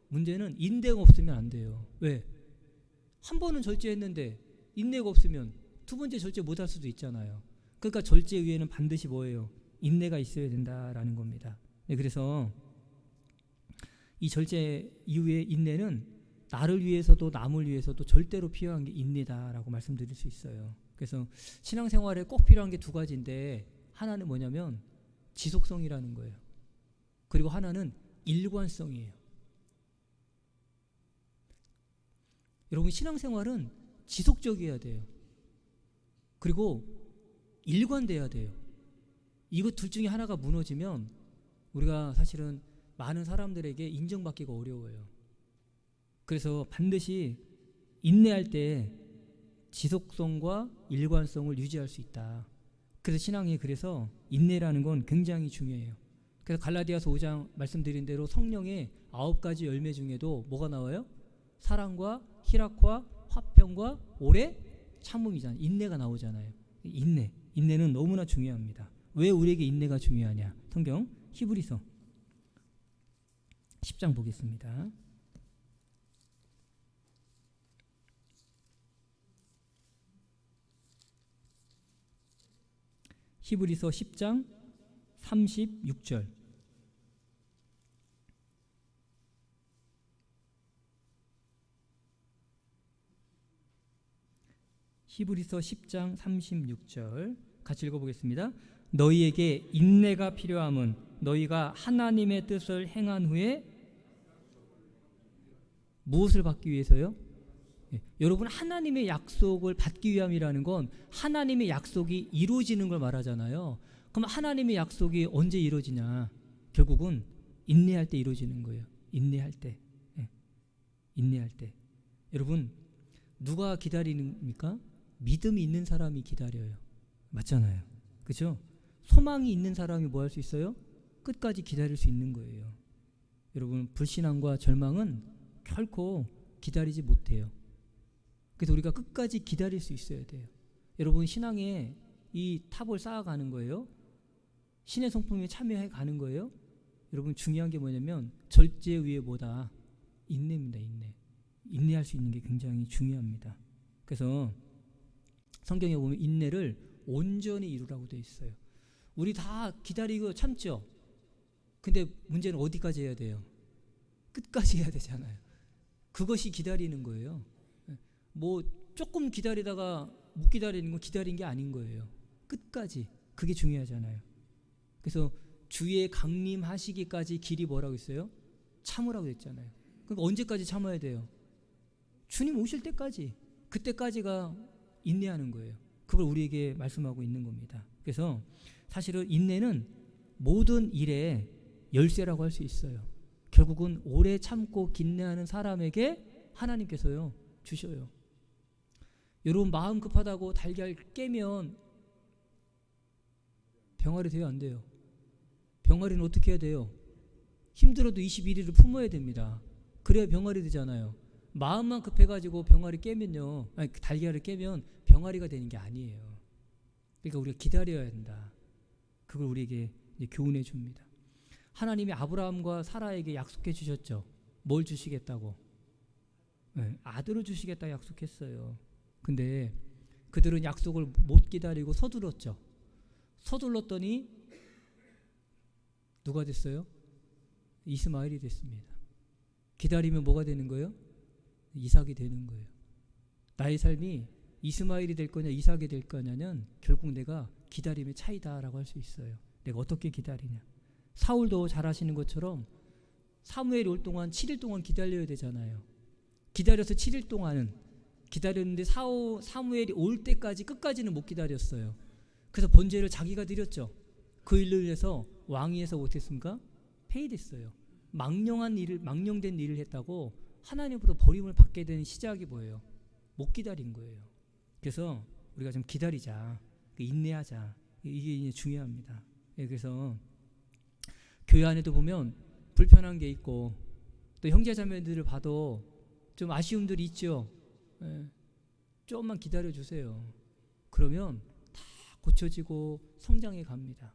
문제는 인내가 없으면 안 돼요. 왜? 한 번은 절제했는데 인내가 없으면 두 번째 절제 못할 수도 있잖아요. 그러니까 절제 위에는 반드시 뭐예요? 인내가 있어야 된다라는 겁니다. 네, 그래서 이 절제 이후에 인내는 나를 위해서도 남을 위해서도 절대로 필요한 게 인내다라고 말씀드릴 수 있어요. 그래서 신앙생활에 꼭 필요한 게 두 가지인데 하나는 뭐냐면 지속성이라는 거예요. 그리고 하나는 일관성이에요. 여러분 신앙생활은 지속적이어야 돼요. 그리고 일관돼야 돼요. 이거 둘 중에 하나가 무너지면 우리가 사실은 많은 사람들에게 인정받기가 어려워요. 그래서 반드시 인내할 때 지속성과 일관성을 유지할 수 있다. 그래서 신앙이 그래서 인내라는 건 굉장히 중요해요. 그래서 갈라디아서 5장 말씀드린 대로 성령의 9가지 열매 중에도 뭐가 나와요? 사랑과 희락과 화평과 오래 참음이잖아요. 인내가 나오잖아요. 인내는 너무나 중요합니다. 왜 우리에게 인내가 중요하냐? 성경 히브리서 10장 보겠습니다. 히브리서 10장 36절. 히브리서 10장 36절 같이 읽어보겠습니다. 너희에게 인내가 필요함은 너희가 하나님의 뜻을 행한 후에 무엇을 받기 위해서요? 여러분 하나님의 약속을 받기 위함이라는 건 하나님의 약속이 이루어지는 걸 말하잖아요. 그럼 하나님의 약속이 언제 이루어지냐? 결국은 인내할 때 이루어지는 거예요. 인내할 때. 여러분 누가 기다리십니까? 믿음이 있는 사람이 기다려요. 맞잖아요. 그렇죠? 소망이 있는 사람이 뭐 할 수 있어요? 끝까지 기다릴 수 있는 거예요. 여러분 불신앙과 절망은 결코 기다리지 못해요. 그래서 우리가 끝까지 기다릴 수 있어야 돼요. 여러분 신앙에 이 탑을 쌓아가는 거예요. 신의 성품에 참여해 가는 거예요. 여러분 중요한 게 뭐냐면 절제 위에 뭐다? 인내입니다. 인내할 수 있는 게 굉장히 중요합니다. 그래서 성경에 보면 인내를 온전히 이루라고 되어 있어요. 우리 다 기다리고 참죠. 근데 문제는 어디까지 해야 돼요? 끝까지 해야 되잖아요. 그것이 기다리는 거예요. 뭐 조금 기다리다가 못 기다리는 건 기다린 게 아닌 거예요. 끝까지. 그게 중요하잖아요. 그래서 주의 강림하시기까지 길이 뭐라고 했어요? 참으라고 했잖아요. 그러니까 언제까지 참아야 돼요? 주님 오실 때까지. 그때까지가 인내하는 거예요. 그걸 우리에게 말씀하고 있는 겁니다. 그래서 사실은 인내는 모든 일의 열쇠라고 할 수 있어요. 결국은 오래 참고 긴내하는 사람에게 하나님께서요 주셔요. 여러분 마음 급하다고 달걀 깨면 병아리 돼요, 안 돼요? 병아리는 어떻게 해야 돼요? 힘들어도 21일을 품어야 됩니다. 그래야 병아리 되잖아요. 마음만 급해가지고 병아리 깨면요, 아니 달걀을 깨면 병아리가 되는 게 아니에요. 그러니까 우리가 기다려야 된다. 그걸 우리에게 이제 교훈해 줍니다. 하나님이 아브라함과 사라에게 약속해 주셨죠. 뭘 주시겠다고? 네, 아들을 주시겠다 약속했어요. 근데 그들은 약속을 못 기다리고 서둘렀죠. 서둘렀더니 누가 됐어요? 이스마엘이 됐습니다. 기다리면 뭐가 되는 거예요? 이삭이 되는 거예요. 나의 삶이 이스마엘이 될 거냐 이삭이 될 거냐는 결국 내가 기다림의 차이다라고 할 수 있어요. 내가 어떻게 기다리냐. 사울도 잘 아시는 것처럼 사무엘이 올 동안 7일 동안 기다려야 되잖아요. 기다려서 7일 동안은 기다렸는데 사무엘이 올 때까지 끝까지는 못 기다렸어요. 그래서 번제를 자기가 드렸죠. 그 일로 인해서 왕위에서 못했습니까? 폐위됐어요. 망령된 일을 했다고 하나님으로부터 버림을 받게 되는 시작이 뭐예요? 못 기다린 거예요. 그래서 우리가 좀 기다리자, 인내하자. 이게 이제 중요합니다. 그래서 교회 안에도 보면 불편한 게 있고 또 형제자매들을 봐도 좀 아쉬움들이 있죠. 조금만 기다려 주세요. 그러면 다 고쳐지고 성장해 갑니다.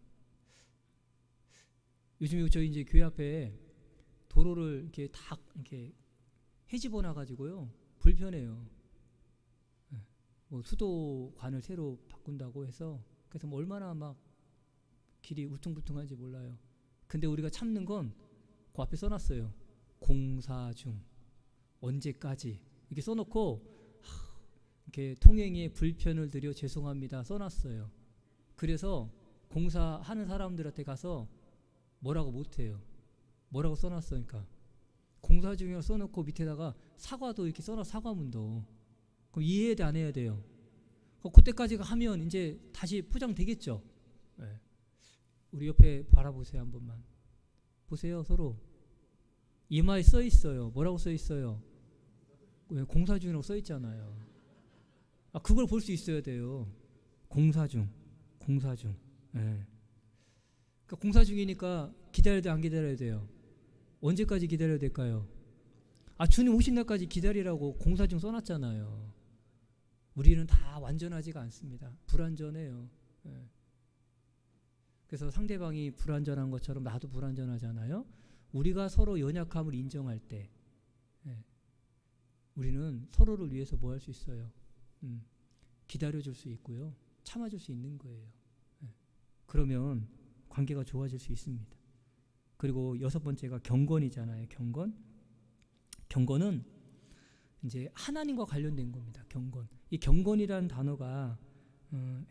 요즘에 저희 이제 교회 앞에 도로를 이렇게 다 이렇게 해집어 놔가지고요 불편해요. 뭐 수도관을 새로 바꾼다고 해서 그래서 뭐 얼마나 막 길이 울퉁불퉁한지 몰라요. 근데 우리가 참는 건 그 앞에 써놨어요. 공사 중 언제까지 이렇게 써놓고 이렇게 통행에 불편을 드려 죄송합니다 써놨어요. 그래서 공사하는 사람들한테 가서 뭐라고 못해요. 뭐라고 써놨으니까 공사 중이라고 써놓고 밑에다가 사과도 이렇게 써놔. 사과문도. 그럼 이해해야 돼 안 해야 돼요? 그때까지 하면 이제 다시 포장되겠죠. 네. 우리 옆에 바라보세요. 한 번만 보세요. 서로 이마에 써 있어요. 뭐라고 써 있어요? 공사 중이라고 써 있잖아요. 그걸 볼 수 있어야 돼요. 공사 중. 네. 그러니까 공사 중이니까 기다려야 돼 안 기다려야 돼요? 언제까지 기다려야 될까요? 주님 오신 날까지 기다리라고 공사 중 써놨잖아요. 우리는 다 완전하지가 않습니다. 불완전해요. 네. 그래서 상대방이 불완전한 것처럼 나도 불완전하잖아요. 우리가 서로 연약함을 인정할 때 우리는 서로를 위해서 뭐 할 수 있어요? 기다려줄 수 있고요. 참아줄 수 있는 거예요. 그러면 관계가 좋아질 수 있습니다. 그리고 6번째가 경건이잖아요. 경건은 이제 하나님과 관련된 겁니다. 경건. 이 경건이라는 단어가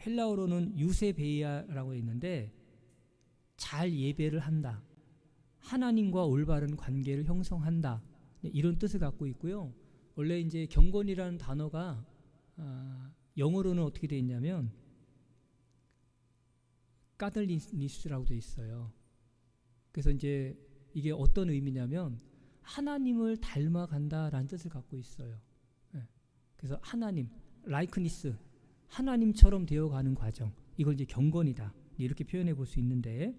헬라어로는 유세베이아라고 있는데 잘 예배를 한다. 하나님과 올바른 관계를 형성한다. 이런 뜻을 갖고 있고요. 원래 이제 경건이라는 단어가 영어로는 어떻게 되어 있냐면 godliness라고 되어 있어요. 그래서 이제 이게 어떤 의미냐면 하나님을 닮아간다라는 뜻을 갖고 있어요. 그래서 하나님, likeness, 하나님처럼 되어가는 과정. 이걸 이제 경건이다. 이렇게 표현해 볼 수 있는데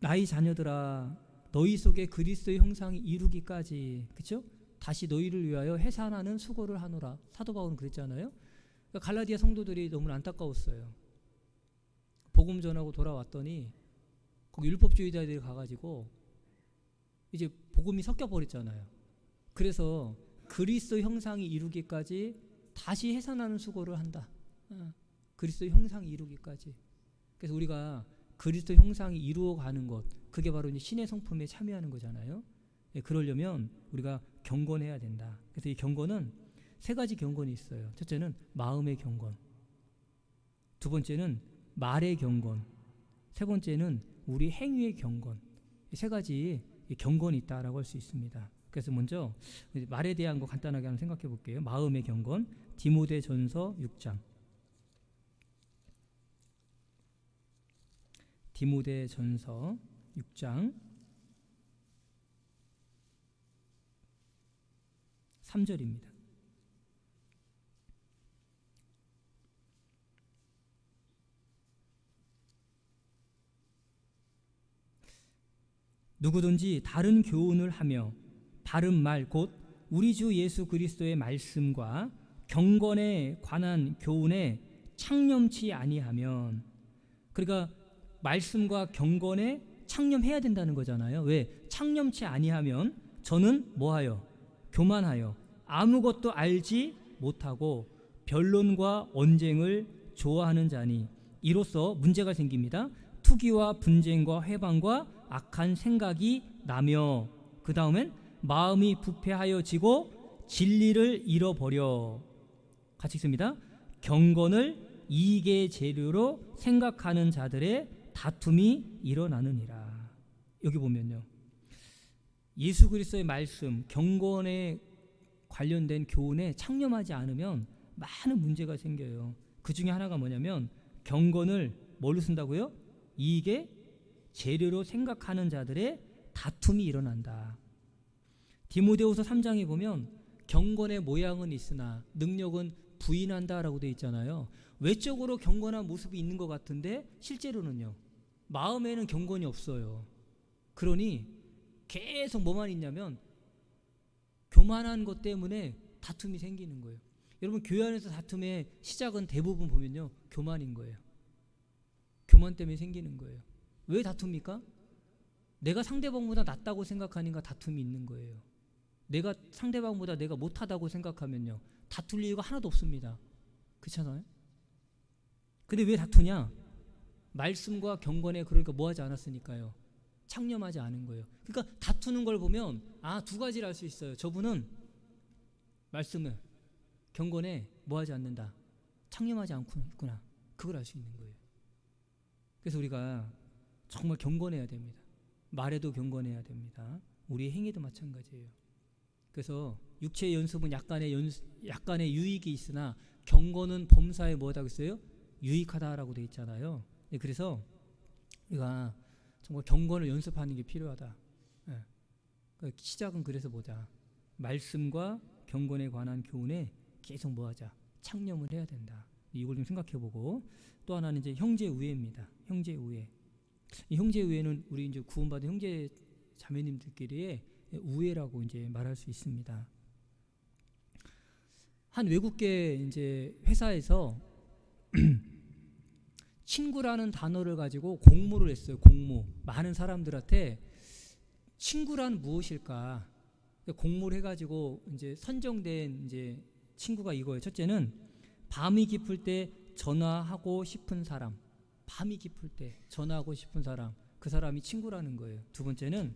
나의 자녀들아 너희 속에 그리스도의 형상이 이루기까지 그렇죠? 다시 너희를 위하여 해산하는 수고를 하노라. 사도 바울은 그랬잖아요. 그러니까 갈라디아 성도들이 너무 안타까웠어요. 복음 전하고 돌아왔더니 거기 율법주의자들이 가가지고 이제 복음이 섞여 버렸잖아요. 그래서 그리스도 형상이 이루기까지 다시 해산하는 수고를 한다. 그리스도 형상이 이루기까지. 그래서 우리가 그리스도 형상이 이루어가는 것, 그게 바로 이제 신의 성품에 참여하는 거잖아요. 그러려면 우리가 경건해야 된다. 그래서 이 경건은 3가지 경건이 있어요. 첫째는 마음의 경건, 두 번째는 말의 경건, 세 번째는 우리 행위의 경건. 3가지 경건이 있다라고 할 수 있습니다. 그래서 먼저 말에 대한 거 간단하게 한번 생각해 볼게요. 마음의 경건, 디모데전서 6장. 디모데전서 6장 3절입니다. 누구든지 다른 교훈을 하며 바른 말 곧 우리 주 예수 그리스도의 말씀과 경건에 관한 교훈에 창념치 아니하면, 그러니까 말씀과 경건에 창념해야 된다는 거잖아요. 왜? 창념치 아니하면 저는 뭐하여? 교만하여 아무것도 알지 못하고 변론과 언쟁을 좋아하는 자니 이로써 문제가 생깁니다. 투기와 분쟁과 회방과 악한 생각이 나며, 그 다음엔 마음이 부패하여지고 진리를 잃어버려. 같이 읽습니다. 경건을 이익의 재료로 생각하는 자들의 다툼이 일어나느니라. 여기 보면요, 예수 그리스도의 말씀, 경건에 관련된 교훈에 창념하지 않으면 많은 문제가 생겨요. 그 중에 하나가 뭐냐면 경건을 뭘로 쓴다고요? 이익의 재료로 생각하는 자들의 다툼이 일어난다. 디모데후서 3장에 보면 경건의 모양은 있으나 능력은 부인한다라고 되어 있잖아요. 외적으로 경건한 모습이 있는 것 같은데 실제로는요, 마음에는 경건이 없어요. 그러니 계속 뭐만 있냐면 교만한 것 때문에 다툼이 생기는 거예요. 여러분, 교회 안에서 다툼의 시작은 대부분 보면요, 교만인 거예요. 교만 때문에 생기는 거예요. 왜 다툽니까? 내가 상대방보다 낫다고 생각하니까 다툼이 있는 거예요. 내가 상대방보다 내가 못하다고 생각하면요, 다툴 이유가 하나도 없습니다. 그렇잖아요? 근데 왜 다투냐? 말씀과 경건에 그러니까 뭐하지 않았으니까요. 창념하지 않은 거예요. 그러니까 다투는 걸 보면 두 가지를 알 수 있어요. 저분은 말씀을 경건에 뭐하지 않는다, 창념하지 않고 있구나. 그걸 알 수 있는 거예요. 그래서 우리가 정말 경건해야 됩니다. 말에도 경건해야 됩니다. 우리의 행위도 마찬가지예요. 그래서 육체의 연습은 약간의 유익이 있으나 경건은 범사에 뭐하다고 했어요? 유익하다라고 되어 있잖아요. 그래서 우리가 정말 경건을 연습하는 게 필요하다. 시작은 그래서 보자. 말씀과 경건에 관한 교훈에 계속 뭐하자? 창념을 해야 된다. 이걸 좀 생각해보고, 또 하나는 이제 형제 우애입니다. 형제 우애. 이 형제 우애는 우리 이제 구원받은 형제 자매님들끼리의 우애라고 이제 말할 수 있습니다. 한 외국계 이제 회사에서 친구라는 단어를 가지고 공모를 했어요. 공모. 많은 사람들한테 친구란 무엇일까? 공모를 해가지고 이제 선정된 이제 친구가 이거예요. 첫째는 밤이 깊을 때 전화하고 싶은 사람. 밤이 깊을 때 전화하고 싶은 사람. 그 사람이 친구라는 거예요. 두 번째는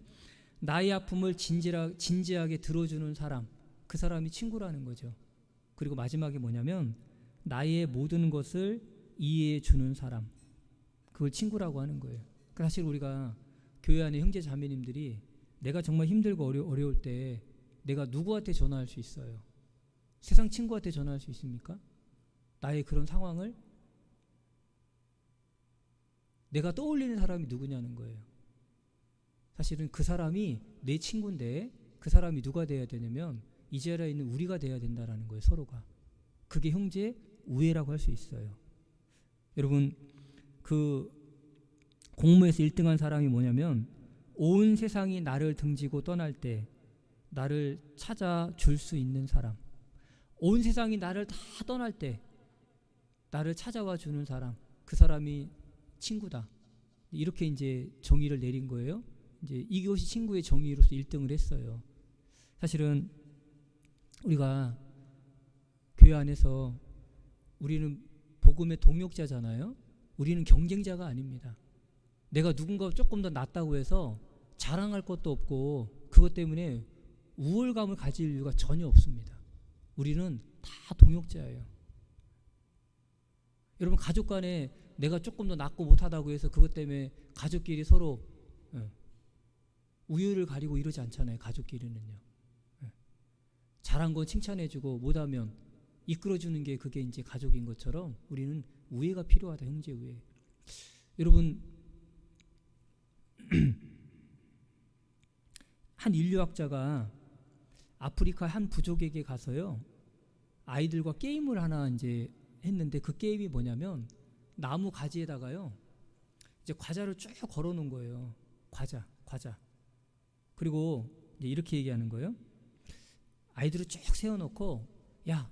나의 아픔을 진지하게 들어주는 사람. 그 사람이 친구라는 거죠. 그리고 마지막에 뭐냐면 나의 모든 것을 이해해 주는 사람. 그걸 친구라고 하는 거예요. 사실 우리가 교회 안에 형제 자매님들이 내가 정말 힘들고 어려울 때 내가 누구한테 전화할 수 있어요? 세상 친구한테 전화할 수 있습니까? 나의 그런 상황을 내가 떠올리는 사람이 누구냐는 거예요. 사실은 그 사람이 내 친구인데 그 사람이 누가 돼야 되냐면 이 자리에 있는 우리가 돼야 된다라는 거예요. 서로가. 그게 형제 우애라고 할 수 있어요. 여러분, 그 공모에서 1등한 사람이 뭐냐면 온 세상이 나를 등지고 떠날 때 나를 찾아줄 수 있는 사람. 온 세상이 나를 다 떠날 때 나를 찾아와 주는 사람. 그 사람이 친구다. 이렇게 이제 정의를 내린 거예요. 이제 이것이 친구의 정의로서 1등을 했어요. 사실은 우리가 교회 안에서 우리는 복음의 동역자잖아요. 우리는 경쟁자가 아닙니다. 내가 누군가 조금 더 낫다고 해서 자랑할 것도 없고 그것 때문에 우월감을 가질 이유가 전혀 없습니다. 우리는 다 동역자예요. 여러분, 가족 간에 내가 조금 더 낫고 못하다고 해서 그것 때문에 가족끼리 서로 우열을 가리고 이러지 않잖아요. 가족끼리는요. 잘한 건 칭찬해주고 못하면 이끌어주는 게 그게 이제 가족인 것처럼 우리는 우애가 필요하다. 형제 우애. 여러분 한 인류학자가 아프리카 한 부족에게 가서요 아이들과 게임을 하나 이제 했는데 그 게임이 뭐냐면 나무 가지에다가요 이제 과자를 쭉 걸어놓은 거예요. 과자. 그리고 이제 이렇게 얘기하는 거예요. 아이들을 쭉 세워놓고 야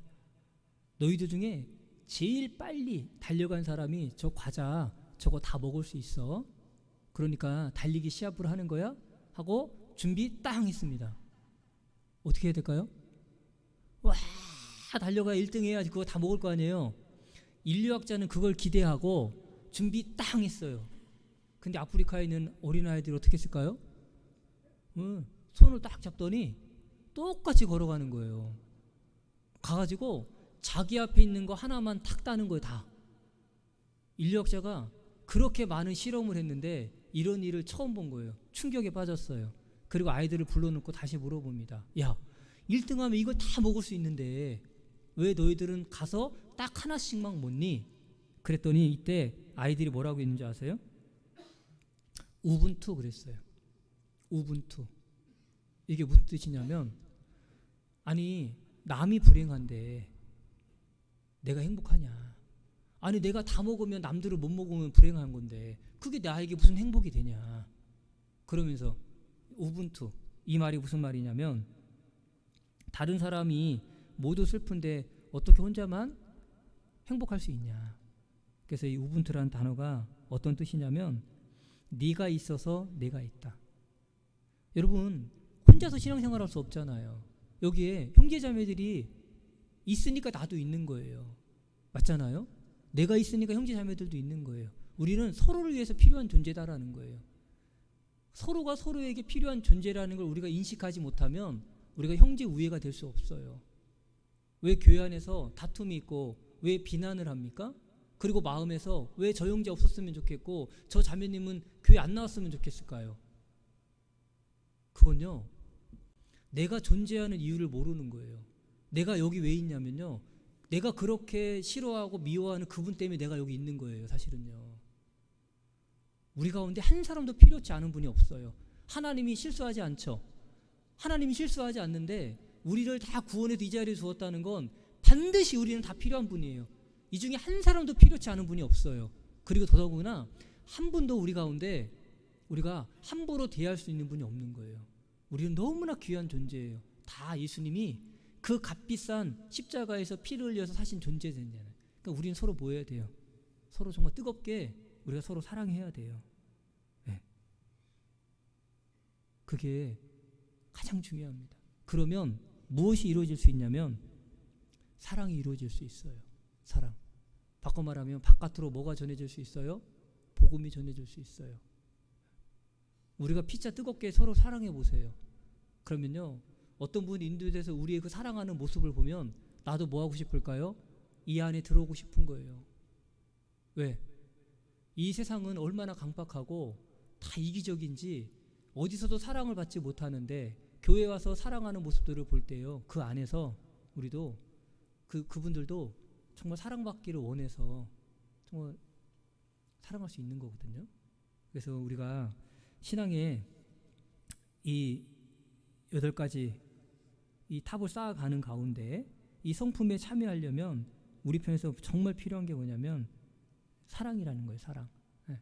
너희들 중에 제일 빨리 달려간 사람이 저 과자 저거 다 먹을 수 있어. 그러니까 달리기 시합을 하는 거야 하고 준비 땅 했습니다. 어떻게 해야 될까요? 와 달려가야 1등 해야지 그거 다 먹을 거 아니에요. 인류학자는 그걸 기대하고 준비 땅 했어요. 근데 아프리카에 있는 어린아이들이 어떻게 했을까요? 손을 딱 잡더니 똑같이 걸어가는 거예요. 가가지고 자기 앞에 있는 거 하나만 탁 따는 거예요. 다. 인류학자가 그렇게 많은 실험을 했는데 이런 일을 처음 본 거예요. 충격에 빠졌어요. 그리고 아이들을 불러놓고 다시 물어봅니다. 야 1등하면 이걸 다 먹을 수 있는데 왜 너희들은 가서 딱 하나씩만 먹니? 그랬더니 이때 아이들이 뭐라고 했는지 아세요? 우분투 그랬어요. 우분투. 이게 무슨 뜻이냐면 아니 남이 불행한데 내가 행복하냐. 아니 내가 다 먹으면 남들을 못 먹으면 불행한 건데 그게 나에게 무슨 행복이 되냐. 그러면서 우분투. 이 말이 무슨 말이냐면 다른 사람이 모두 슬픈데 어떻게 혼자만 행복할 수 있냐. 그래서 이 우분투라는 단어가 어떤 뜻이냐면 네가 있어서 내가 있다. 여러분 혼자서 신앙생활할 수 없잖아요. 여기에 형제자매들이 있으니까 나도 있는 거예요. 맞잖아요. 내가 있으니까 형제자매들도 있는 거예요. 우리는 서로를 위해서 필요한 존재다라는 거예요. 서로가 서로에게 필요한 존재라는 걸 우리가 인식하지 못하면 우리가 형제 우애가 될 수 없어요. 왜 교회 안에서 다툼이 있고 왜 비난을 합니까? 그리고 마음에서 왜 저 형제 없었으면 좋겠고 저 자매님은 교회 안 나왔으면 좋겠을까요? 그건요 내가 존재하는 이유를 모르는 거예요. 내가 여기 왜 있냐면요 내가 그렇게 싫어하고 미워하는 그분 때문에 내가 여기 있는 거예요. 사실은요 우리 가운데 한 사람도 필요치 않은 분이 없어요. 하나님이 실수하지 않죠. 하나님이 실수하지 않는데 우리를 다 구원해서 이 자리에 두었다는 건 반드시 우리는 다 필요한 분이에요. 이 중에 한 사람도 필요치 않은 분이 없어요. 그리고 더더구나 한 분도 우리 가운데 우리가 함부로 대할 수 있는 분이 없는 거예요. 우리는 너무나 귀한 존재예요. 다 예수님이 그 값비싼 십자가에서 피를 흘려서 사신 존재잖아요. 그러니까 우리는 서로 뭐 해야 돼요? 서로 정말 뜨겁게 우리가 서로 사랑해야 돼요. 네. 그게 가장 중요합니다. 그러면 무엇이 이루어질 수 있냐면 사랑이 이루어질 수 있어요. 사랑. 바꿔 말하면 바깥으로 뭐가 전해질 수 있어요? 복음이 전해질 수 있어요. 우리가 피차 뜨겁게 서로 사랑해 보세요. 그러면요 어떤 분이 인도에서 우리의 그 사랑하는 모습을 보면 나도 뭐 하고 싶을까요? 이 안에 들어오고 싶은 거예요. 왜? 이 세상은 얼마나 강박하고 다 이기적인지 어디서도 사랑을 받지 못하는데 교회 와서 사랑하는 모습들을 볼 때요 그 안에서 우리도 그분들도 정말 사랑받기를 원해서 정말 사랑할 수 있는 거거든요. 그래서 우리가 신앙에 이 8가지 이 탑을 쌓아가는 가운데 이 성품에 참여하려면 우리 편에서 정말 필요한 게 뭐냐면 사랑이라는 거예요. 사랑. 네.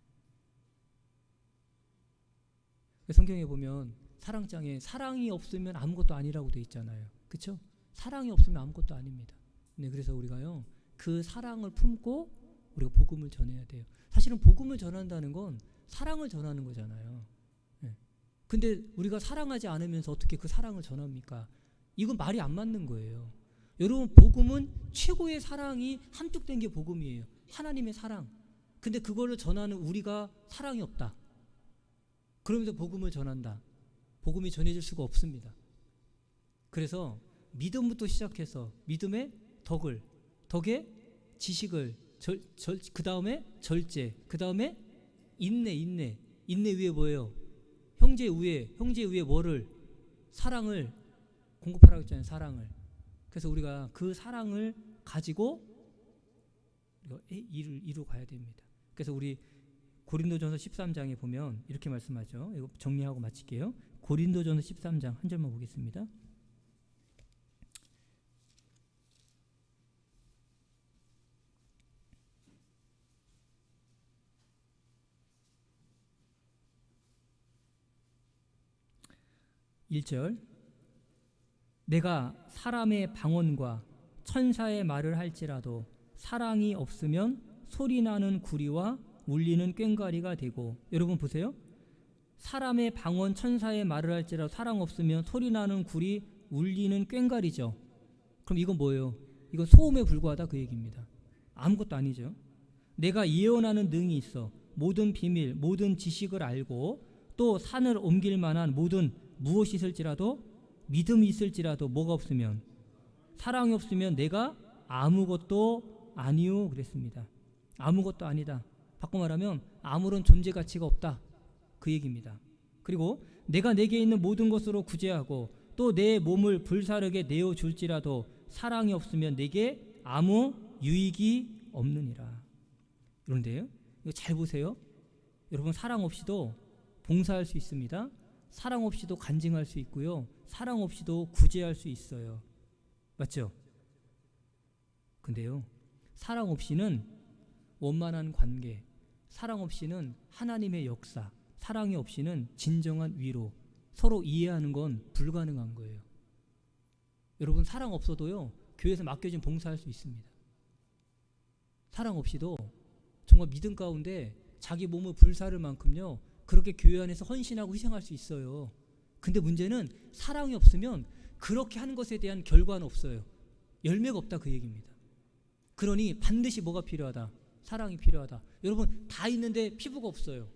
성경에 보면 사랑장에 사랑이 없으면 아무것도 아니라고 돼 있잖아요. 그렇죠? 사랑이 없으면 아무것도 아닙니다. 네, 그래서 우리가요 그 사랑을 품고 우리가 복음을 전해야 돼요. 사실은 복음을 전한다는 건 사랑을 전하는 거잖아요. 네. 근데 우리가 사랑하지 않으면서 어떻게 그 사랑을 전합니까? 이건 말이 안 맞는 거예요. 여러분 복음은 최고의 사랑이 함축된 게 복음이에요. 하나님의 사랑. 근데 그거를 전하는 우리가 사랑이 없다. 그러면서 복음을 전한다. 복음이 전해질 수가 없습니다. 그래서 믿음부터 시작해서 믿음의 덕을, 덕의 지식을, 그 다음에 절제, 그 다음에 인내 위에 뭐예요? 형제 위에 뭐를? 사랑을 공급하라고 했잖아요. 사랑을. 그래서 우리가 그 사랑을 가지고 우리가 일을 이루어 가야 됩니다. 그래서 우리 고린도전서 13장에 보면 이렇게 말씀하죠. 이거 정리하고 마칠게요. 고린도전서 13장 한 절만 보겠습니다. (1절) 내가 사람의 방언과 천사의 말을 할지라도 사랑이 없으면 소리나는 구리와 울리는 꽹과리가 되고. 여러분 보세요. 사람의 방언 천사의 말을 할지라도 사랑 없으면 소리나는 구리 울리는 꽹과리죠. 그럼 이건 뭐예요? 이건 소음에 불과하다 그 얘기입니다. 아무것도 아니죠. 내가 예언하는 능이 있어 모든 비밀 모든 지식을 알고 또 산을 옮길 만한 모든 무엇이 있을지라도 믿음이 있을지라도 뭐가 없으면 사랑이 없으면 내가 아무것도 아니요 그랬습니다. 아무것도 아니다. 바꿔 말하면 아무런 존재 가치가 없다 그 얘기입니다. 그리고 내가 내게 있는 모든 것으로 구제하고 또 내 몸을 불사르게 내어줄지라도 사랑이 없으면 내게 아무 유익이 없느니라. 그런데요, 이거 잘 보세요. 여러분 사랑 없이도 봉사할 수 있습니다. 사랑 없이도 간증할 수 있고요. 사랑 없이도 구제할 수 있어요. 맞죠? 근데요, 사랑 없이는 원만한 관계, 사랑 없이는 하나님의 역사, 사랑이 없이는 진정한 위로, 서로 이해하는 건 불가능한 거예요. 여러분 사랑 없어도요 교회에서 맡겨진 봉사할 수 있습니다. 사랑 없이도 정말 믿음 가운데 자기 몸을 불사를 만큼요 그렇게 교회 안에서 헌신하고 희생할 수 있어요. 근데 문제는 사랑이 없으면 그렇게 하는 것에 대한 결과는 없어요. 열매가 없다 그 얘기입니다. 그러니 반드시 뭐가 필요하다? 사랑이 필요하다. 여러분 다 있는데 피부가 없어요.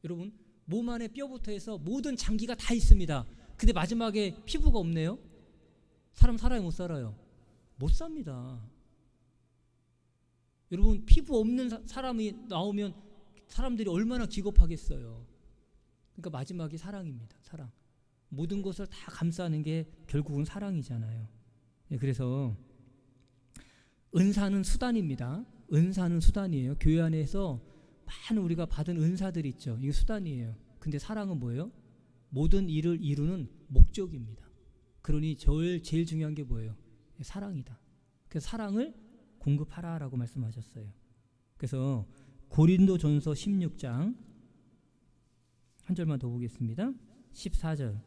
여러분 몸 안에 뼈부터 해서 모든 장기가 다 있습니다. 근데 마지막에 피부가 없네요. 사람 살아요 못 살아요? 못 삽니다. 여러분 피부 없는 사람이 나오면 사람들이 얼마나 기겁하겠어요. 그러니까 마지막이 사랑입니다. 사랑. 모든 것을 다 감싸는 게 결국은 사랑이잖아요. 그래서 은사는 수단입니다. 은사는 수단이에요. 교회 안에서 많은 우리가 받은 은사들이 있죠. 이게 수단이에요. 근데 사랑은 뭐예요? 모든 일을 이루는 목적입니다. 그러니 제일 중요한 게 뭐예요? 사랑이다. 그래서 사랑을 공급하라라고 말씀하셨어요. 그래서 고린도전서 16장 한 절만 더 보겠습니다. 14절.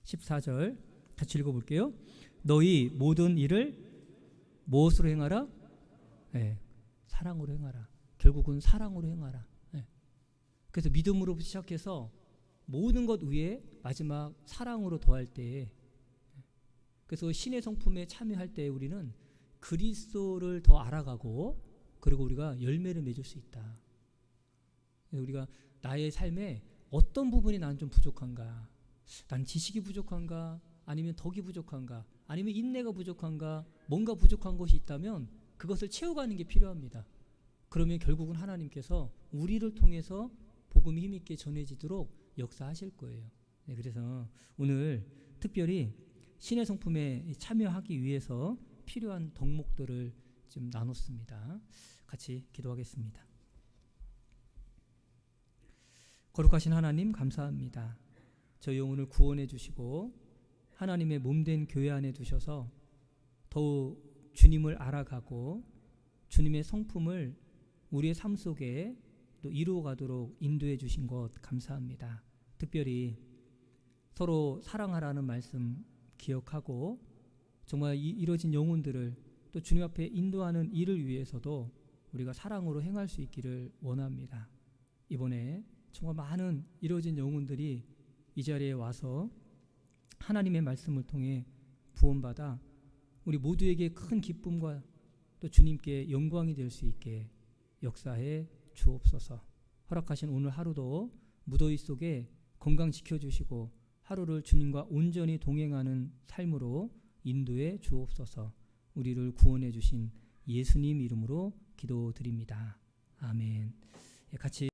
14절 같이 읽어볼게요. 너희 모든 일을 무엇으로 행하라? 네, 사랑으로 행하라. 결국은 사랑으로 행하라. 네. 그래서 믿음으로 시작해서 모든 것 위에 마지막 사랑으로 더할 때, 그래서 신의 성품에 참여할 때 우리는 그리스도를 더 알아가고 그리고 우리가 열매를 맺을 수 있다. 우리가 나의 삶에 어떤 부분이 난 좀 부족한가? 난 지식이 부족한가? 아니면 덕이 부족한가? 아니면 인내가 부족한가? 뭔가 부족한 것이 있다면 그것을 채워가는 게 필요합니다. 그러면 결국은 하나님께서 우리를 통해서 복음이 힘있게 전해지도록 역사하실 거예요. 네, 그래서 오늘 특별히 신의 성품에 참여하기 위해서 필요한 덕목들을 좀 나눴습니다. 같이 기도하겠습니다. 거룩하신 하나님 감사합니다. 저희 영혼을 구원해 주시고 하나님의 몸된 교회 안에 두셔서 더욱 주님을 알아가고 주님의 성품을 우리의 삶 속에 또 이루어가도록 인도해 주신 것 감사합니다. 특별히 서로 사랑하라는 말씀 기억하고 정말 이루어진 영혼들을 또 주님 앞에 인도하는 일을 위해서도 우리가 사랑으로 행할 수 있기를 원합니다. 이번에 정말 많은 이루어진 영혼들이 이 자리에 와서 하나님의 말씀을 통해 구원받아 우리 모두에게 큰 기쁨과 또 주님께 영광이 될 수 있게 역사해 주옵소서. 허락하신 오늘 하루도 무더위 속에 건강 지켜주시고 하루를 주님과 온전히 동행하는 삶으로 인도해 주옵소서. 우리를 구원해 주신 예수님 이름으로 기도드립니다. 아멘. 같이